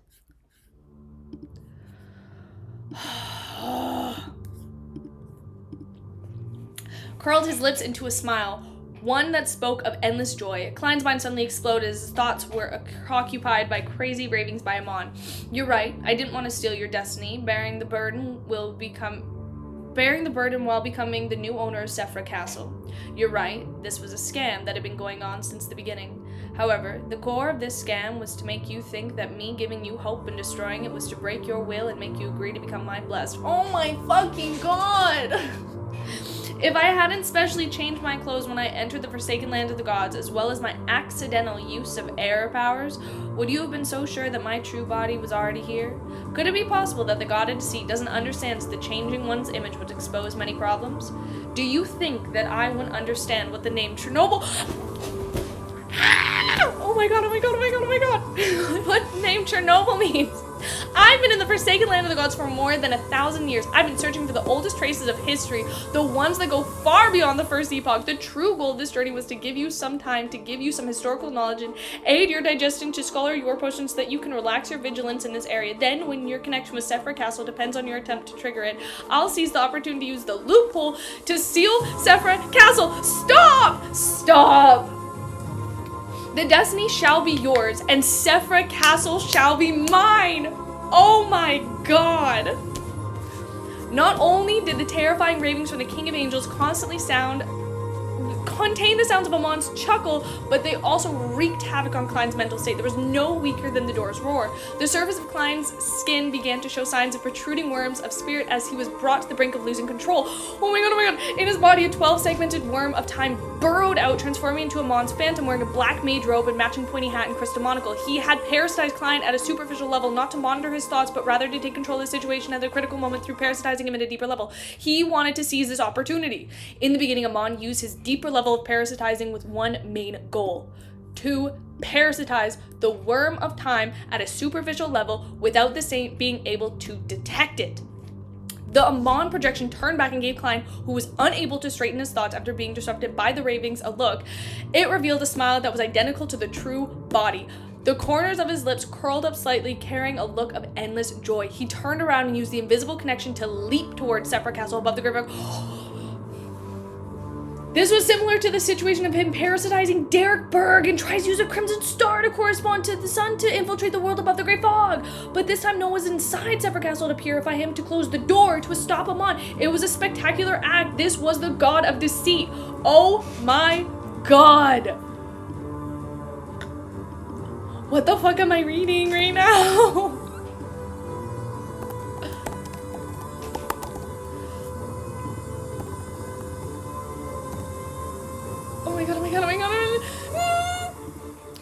Curled his lips into a smile, one that spoke of endless joy. Klein's mind suddenly exploded as his thoughts were occupied by crazy ravings by Amon. You're right, I didn't want to steal your destiny. Bearing the burden while becoming the new owner of Sephra Castle. You're right, this was a scam that had been going on since the beginning. However, the core of this scam was to make you think that me giving you hope and destroying it was to break your will and make you agree to become my blessed. Oh my fucking god! If I hadn't specially changed my clothes when I entered the Forsaken Land of the Gods, as well as my accidental use of air powers, would you have been so sure that my true body was already here? Could it be possible that the God of Deceit doesn't understand that changing one's image would expose many problems? Do you think that I wouldn't understand what the name Chernobyl... Oh my god, oh my god, oh my god, oh my god! What the name Chernobyl means? I've been in the Forsaken Land of the Gods for more than 1,000 years. I've been searching for the oldest traces of history, the ones that go far beyond the first epoch. The true goal of this journey was to give you some time, to give you some historical knowledge and aid your digestion, to scholar your potions so that you can relax your vigilance in this area. Then, when your connection with Sephra Castle depends on your attempt to trigger it, I'll seize the opportunity to use the loophole to seal Sephra Castle. Stop! Stop! The destiny shall be yours, and Sephra Castle shall be mine! Oh my god! Not only did the terrifying ravings from the King of Angels contain the sounds of Amon's chuckle, but they also wreaked havoc on Klein's mental state. There was no weaker than the door's roar. The surface of Klein's skin began to show signs of protruding worms of spirit as he was brought to the brink of losing control. Oh my god, oh my god! In his body, a 12-segmented worm of time burrowed out, transforming into Amon's phantom wearing a black mage robe and matching pointy hat and crystal monocle. He had parasitized Klein at a superficial level, not to monitor his thoughts, but rather to take control of the situation at a critical moment through parasitizing him at a deeper level. He wanted to seize this opportunity. In the beginning, Amon used his deeper level of parasitizing with one main goal: to parasitize the worm of time at a superficial level without the saint being able to detect it. The Amon projection turned back and gave Klein, who was unable to straighten his thoughts after being disrupted by the ravings, a look. It revealed a smile that was identical to the true body. The corners of his lips curled up slightly, carrying a look of endless joy. He turned around and used the invisible connection to leap towards Sephra Castle above the graveyard. This was similar to the situation of him parasitizing Derek Berg and tries to use a crimson star to correspond to the sun to infiltrate the world above the great fog. But this time no one was inside Sephra Castle to purify him, to close the door, to stop him on. It was a spectacular act. This was the God of Deceit. Oh my god. What the fuck am I reading right now? Oh my god, oh my god, oh my god.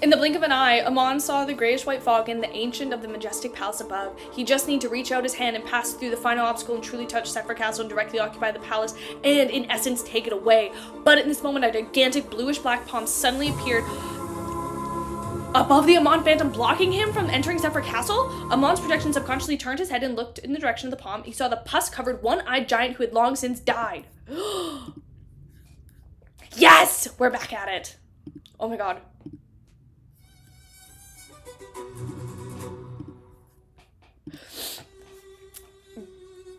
In the blink of an eye, Amon saw the grayish-white fog and the ancient of the majestic palace above. He just needed to reach out his hand and pass through the final obstacle and truly touch Sephra Castle and directly occupy the palace and, in essence, take it away. But in this moment, a gigantic bluish-black palm suddenly appeared above the Amon phantom, blocking him from entering Sephra Castle. Amon's projection subconsciously turned his head and looked in the direction of the palm. He saw the pus-covered, one-eyed giant who had long since died. Yes! We're back at it. Oh my god.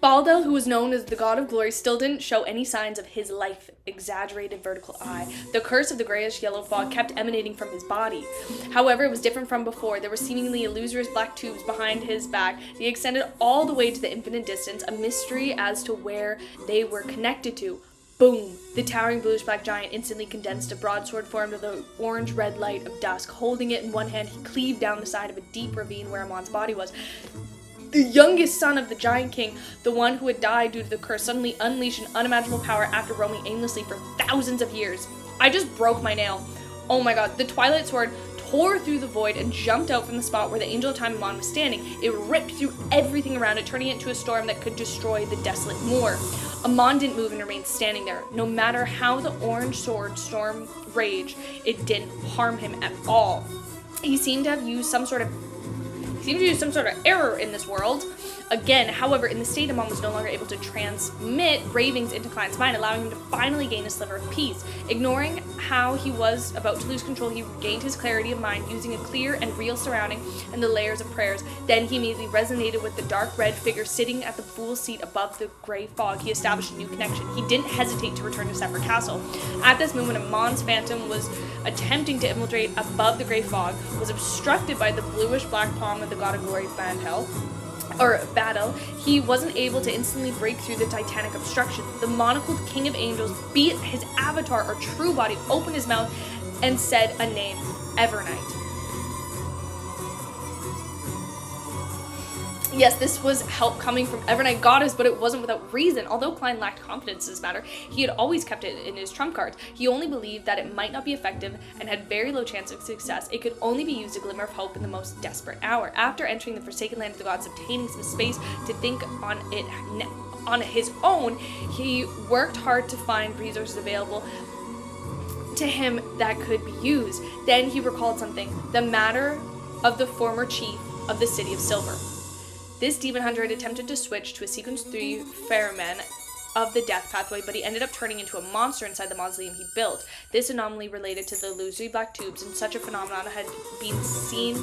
Baldel, who was known as the God of Glory, still didn't show any signs of his life-exaggerated vertical eye. The curse of the grayish-yellow fog kept emanating from his body. However, it was different from before. There were seemingly illusory black tubes behind his back. They extended all the way to the infinite distance, a mystery as to where they were connected to. Boom! The towering bluish-black giant instantly condensed. A broadsword formed of the orange-red light of dusk. Holding it in one hand, he cleaved down the side of a deep ravine where Amon's body was. The youngest son of the Giant King, the one who had died due to the curse, suddenly unleashed an unimaginable power after roaming aimlessly for thousands of years. I just broke my nail. Oh my god. The Twilight Sword tore through the void and jumped out from the spot where the Angel of Time Amon was standing. It ripped through everything around it, turning it into a storm that could destroy the desolate moor. Amon didn't move and remained standing there. No matter how the orange sword storm raged, it didn't harm him at all. He seemed to use some sort of error in this world. again. However, in the state, Amon was no longer able to transmit ravings into Klein's mind, allowing him to finally gain a sliver of peace. Ignoring how he was about to lose control, he regained his clarity of mind using a clear and real surrounding and the layers of prayers. Then he immediately resonated with the dark red figure sitting at the fool's seat above the gray fog. He established a new connection. He didn't hesitate to return to Separate Castle. At this moment, Amon's phantom was attempting to infiltrate above the gray fog, was obstructed by the bluish-black palm of the god of glory battle. He wasn't able to instantly break through the titanic obstruction. The monocled king of angels beat his avatar, or true body, opened his mouth and said a name, Evernight. Yes, this was help coming from Evernight Goddess, but it wasn't without reason. Although Klein lacked confidence in this matter, he had always kept it in his trump cards. He only believed that it might not be effective and had very low chance of success. It could only be used a glimmer of hope in the most desperate hour. After entering the Forsaken Land of the Gods, obtaining some space to think on it on his own, he worked hard to find resources available to him that could be used. Then he recalled something, the matter of the former chief of the City of Silver. This demon hunter had attempted to switch to a sequence 3 ferryman of the death pathway, but he ended up turning into a monster inside the mausoleum he built. This anomaly related to the illusory black tubes, and such a phenomenon had been seen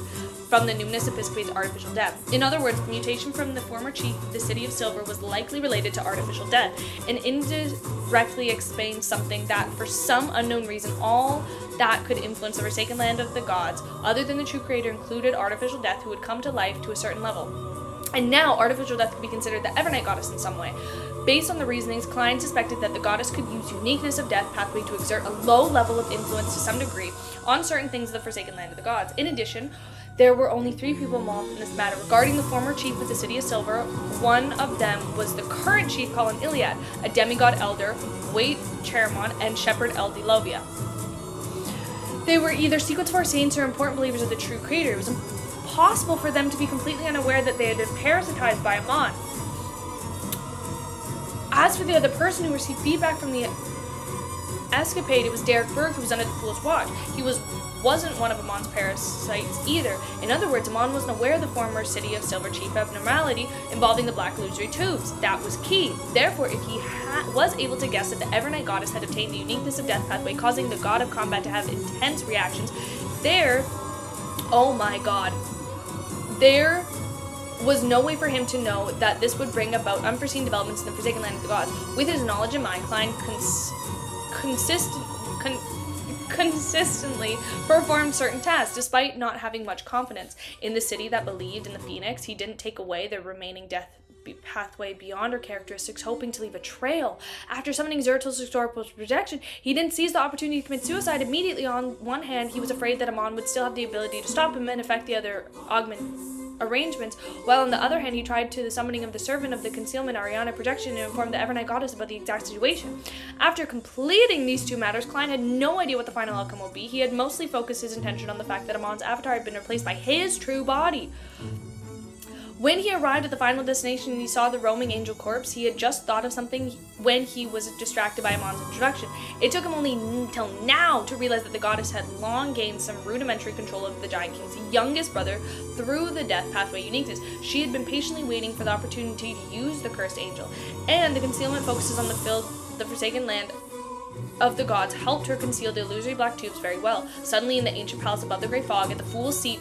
from the Numinous Episcopate's artificial death. In other words, the mutation from the former chief of the City of Silver was likely related to artificial death, and indirectly explained something that, for some unknown reason, all that could influence the Forsaken Land of the Gods, other than the true creator, included artificial death who would come to life to a certain level. And now, artificial death could be considered the Evernight Goddess in some way. Based on the reasonings, Klein suspected that the goddess could use uniqueness of death pathway to exert a low level of influence to some degree on certain things of the Forsaken Land of the Gods. In addition, there were only 3 people involved in this matter. Regarding the former chief of the City of Silver, one of them was the current chief, Colin Iliad, a demigod elder, Waite Chairmon, and Shepherd Eldilovia. They were either Sequence 4 saints or important believers of the true creator. It was impossible for them to be completely unaware that they had been parasitized by Amon. As for the other person who received feedback from the escapade, it was Derek Berg, who was under the Fool's watch. He wasn't one of Amon's parasites either. In other words, Amon wasn't aware of the former City of Silver chief abnormality involving the black illusory tubes. That was key. Therefore, if he was able to guess that the Evernight Goddess had obtained the uniqueness of death pathway, causing the god of combat to have intense reactions, oh my god, there was no way for him to know that this would bring about unforeseen developments in the Forsaken Land of the Gods. With his knowledge in mind, Klein consistently performed certain tasks, despite not having much confidence. In the city that believed in the Phoenix, he didn't take away the remaining death pathway beyond her characteristics, hoping to leave a trail. After summoning Zertil's historical protection, he didn't seize the opportunity to commit suicide immediately. On one hand, he was afraid that Amon would still have the ability to stop him and affect the other arrangements, while on the other hand, he tried to the summoning of the servant of the concealment, Ariana Protection, to inform the Evernight Goddess about the exact situation. After completing these 2 matters, Klein had no idea what the final outcome would be. He had mostly focused his attention on the fact that Amon's avatar had been replaced by his true body. When he arrived at the final destination and he saw the roaming angel corpse, he had just thought of something when he was distracted by Amon's introduction. It took him only until now to realize that the goddess had long gained some rudimentary control of the Giant King's youngest brother through the death pathway uniqueness. She had been patiently waiting for the opportunity to use the cursed angel, and the concealment focuses on the Forsaken Land of the Gods helped her conceal the illusory black tubes very well. Suddenly, in the ancient palace above the great fog, at the Fool's seat,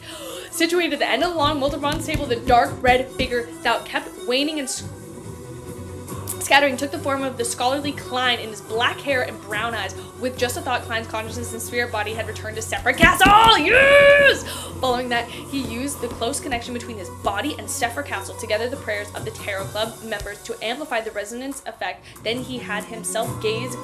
situated at the end of the long multi-bronze table, the dark red figure that kept waning and scattering took the form of the scholarly Klein in his black hair and brown eyes. With just a thought, Klein's consciousness and spirit body had returned to Separate Castle. Yes! Following that, he used the close connection between his body and Separate Castle, together the prayers of the Tarot Club members, to amplify the resonance effect. Then he had himself glazed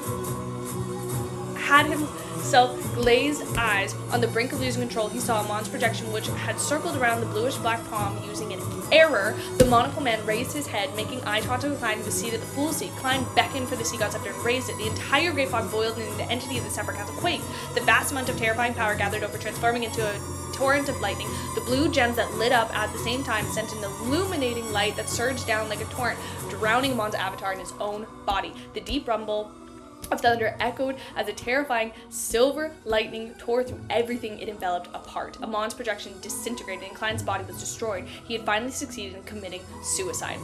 eyes. On the brink of losing control, he saw Amon's projection, which had circled around the bluish black palm. Using an error, the monocle man raised his head, making eye contact with Klein, who was seated at the Fool's seat. Klein beckoned for the sea god scepter and raised it. The entire great fog boiled, and the entity of the Separate Castle quaked. The vast amount of terrifying power gathered over, transforming into a torrent of lightning. The blue gems that lit up at the same time sent an illuminating light that surged down like a torrent, drowning Amon's avatar in his own body. The deep rumble of thunder echoed as a terrifying silver lightning tore through everything it enveloped apart. Amon's projection disintegrated and Klein's body was destroyed. He had finally succeeded in committing suicide.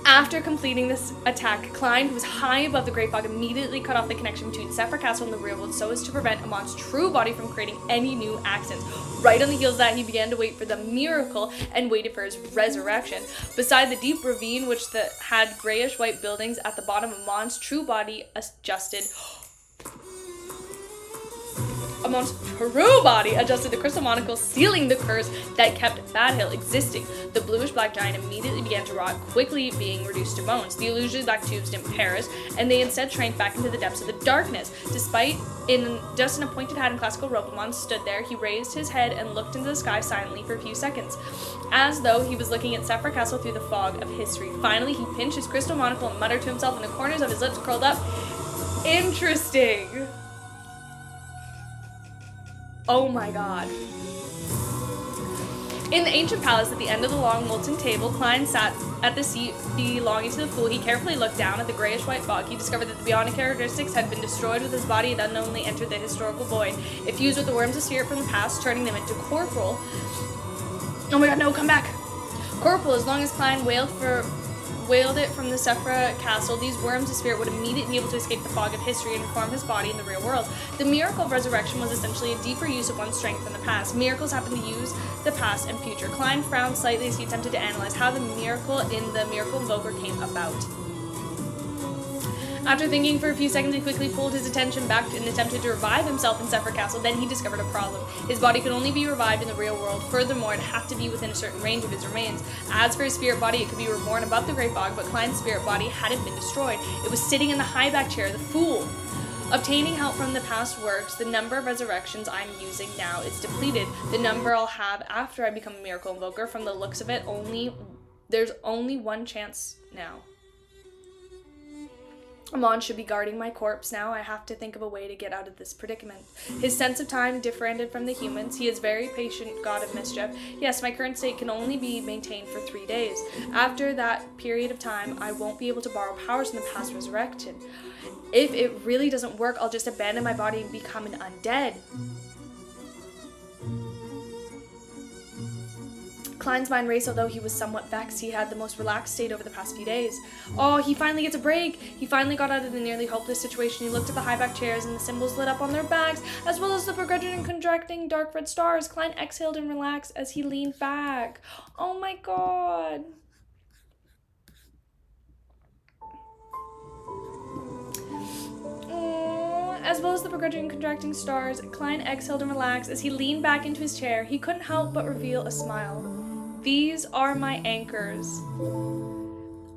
After completing this attack, Klein, who was high above the Great Fog, immediately cut off the connection between Sephra Castle and the real world so as to prevent Amon's true body from creating any new accidents. Right on the heels of that, he began to wait for the miracle and waited for his resurrection. Beside the deep ravine, which had grayish-white buildings at the bottom, Amon's true body adjusted the crystal monocle, sealing the curse that kept Bad Hill existing. The bluish-black giant immediately began to rot, quickly being reduced to bones. The illusory black tubes didn't perish, and they instead shrank back into the depths of the darkness. Despite in just an appointed hat and classical robe, Amon stood there. He raised his head and looked into the sky silently for a few seconds, as though he was looking at Sephra Castle through the fog of history. Finally, he pinched his crystal monocle and muttered to himself, and the corners of his lips curled up. Interesting. Oh my god. In the ancient palace at the end of the long molten table, Klein sat at the seat belonging to the fool. He carefully looked down at the grayish-white fog. He discovered that the bionic characteristics had been destroyed with his body and unknowingly entered the historical void. It fused with the worms of spirit from the past, turning them into corporal. Oh my god, no, come back! Corporal, as long as Klein wailed it from the Sephra Castle, these worms of spirit would immediately be able to escape the fog of history and reform his body in the real world. The miracle of resurrection was essentially a deeper use of one's strength from the past. Miracles happen to use the past and future. Klein frowned slightly as he attempted to analyze how the miracle in the Miracle Invoker came about. After thinking for a few seconds, he quickly pulled his attention back and attempted to revive himself in Sephra Castle. Then he discovered a problem. His body could only be revived in the real world. Furthermore, it had to be within a certain range of his remains. As for his spirit body, it could be reborn above the Great Fog, but Klein's spirit body hadn't been destroyed. It was sitting in the high back chair, the fool. Obtaining help from the past works, the number of resurrections I'm using now is depleted. The number I'll have after I become a Miracle Invoker, from the looks of it, there's only one chance now. Amon should be guarding my corpse now. I have to think of a way to get out of this predicament. His sense of time differentiated from the humans. He is very patient, god of mischief. Yes, my current state can only be maintained for 3 days. After that period of time, I won't be able to borrow powers from the past resurrection. If it really doesn't work, I'll just abandon my body and become an undead. Klein's mind raced, although he was somewhat vexed. He had the most relaxed state over the past few days. Oh, he finally gets a break! He finally got out of the nearly hopeless situation. He looked at the high-back chairs and the symbols lit up on their backs, as well as the progressing and contracting dark red stars. Klein exhaled and relaxed as he leaned back. Oh my god! As well as the progressing and contracting stars, Klein exhaled and relaxed as he leaned back into his chair. He couldn't help but reveal a smile. These are my anchors.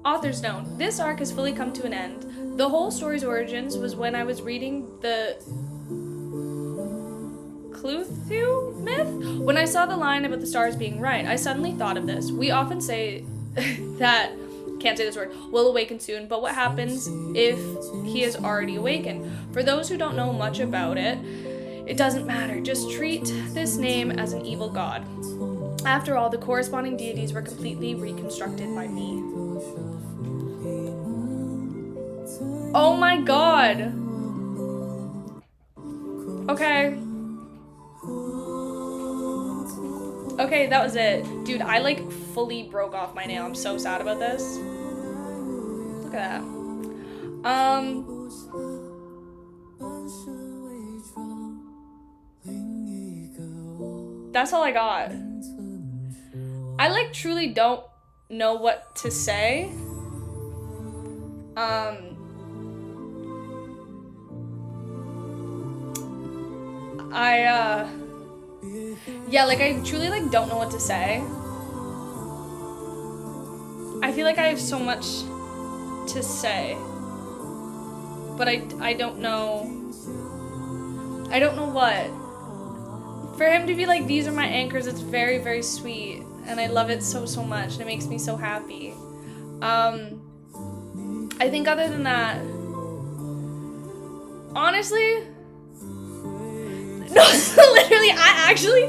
Author's note. This arc has fully come to an end. The whole story's origins was when I was reading the Cluthu myth. When I saw the line about the stars being right, I suddenly thought of this. We often say that, can't say this word, will awaken soon, but what happens if he has already awakened? For those who don't know much about it, it doesn't matter. Just treat this name as an evil god. After all, the corresponding deities were completely reconstructed by me. Oh my god! Okay. Okay, that was it. Dude, I like fully broke off my nail. I'm so sad about this. Look at that. That's all I got. I like truly don't know what to say. Yeah, like I truly like don't know what to say. I feel like I have so much to say, but I don't know. I don't know what. For him to be like, these are my anchors, it's very, very sweet. And I love it so, so much. And it makes me so happy. I think other than that, honestly, no, literally,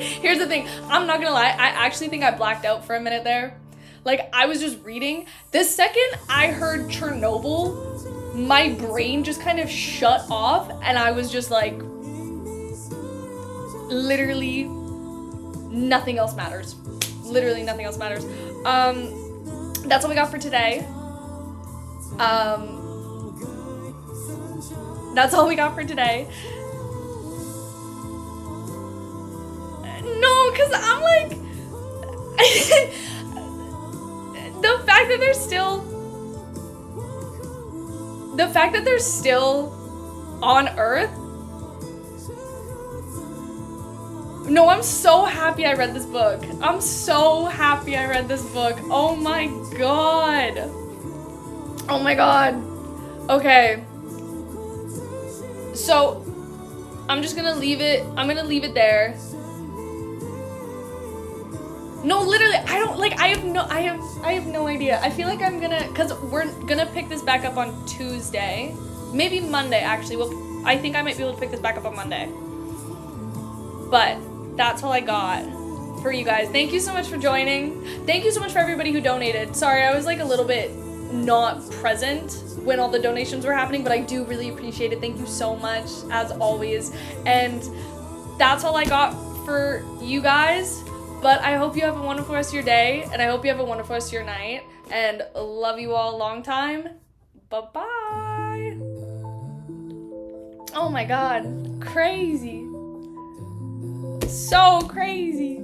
here's the thing. I'm not gonna lie. I actually think I blacked out for a minute there. Like, I was just reading. The second I heard Chernobyl, my brain just kind of shut off, and I was just like, literally nothing else matters. Literally nothing else matters. That's all we got for today. That's all we got for today. No, because I'm like, the fact that they're still on Earth. No, I'm so happy I read this book. I'm so happy I read this book. Oh my god. Oh my god. Okay. So, I'm just gonna leave it. I'm gonna leave it there. No, literally, I don't, like, I have no idea. I feel like I'm gonna, cause we're gonna pick this back up on Tuesday. Maybe Monday, actually. I think I might be able to pick this back up on Monday. But that's all I got for you guys. Thank you so much for joining. Thank you so much for everybody who donated. Sorry, I was like a little bit not present when all the donations were happening, but I do really appreciate it. Thank you so much, as always. And that's all I got for you guys. But I hope you have a wonderful rest of your day, and I hope you have a wonderful rest of your night, and love you all a long time. Bye-bye. Oh my god. Crazy. So crazy.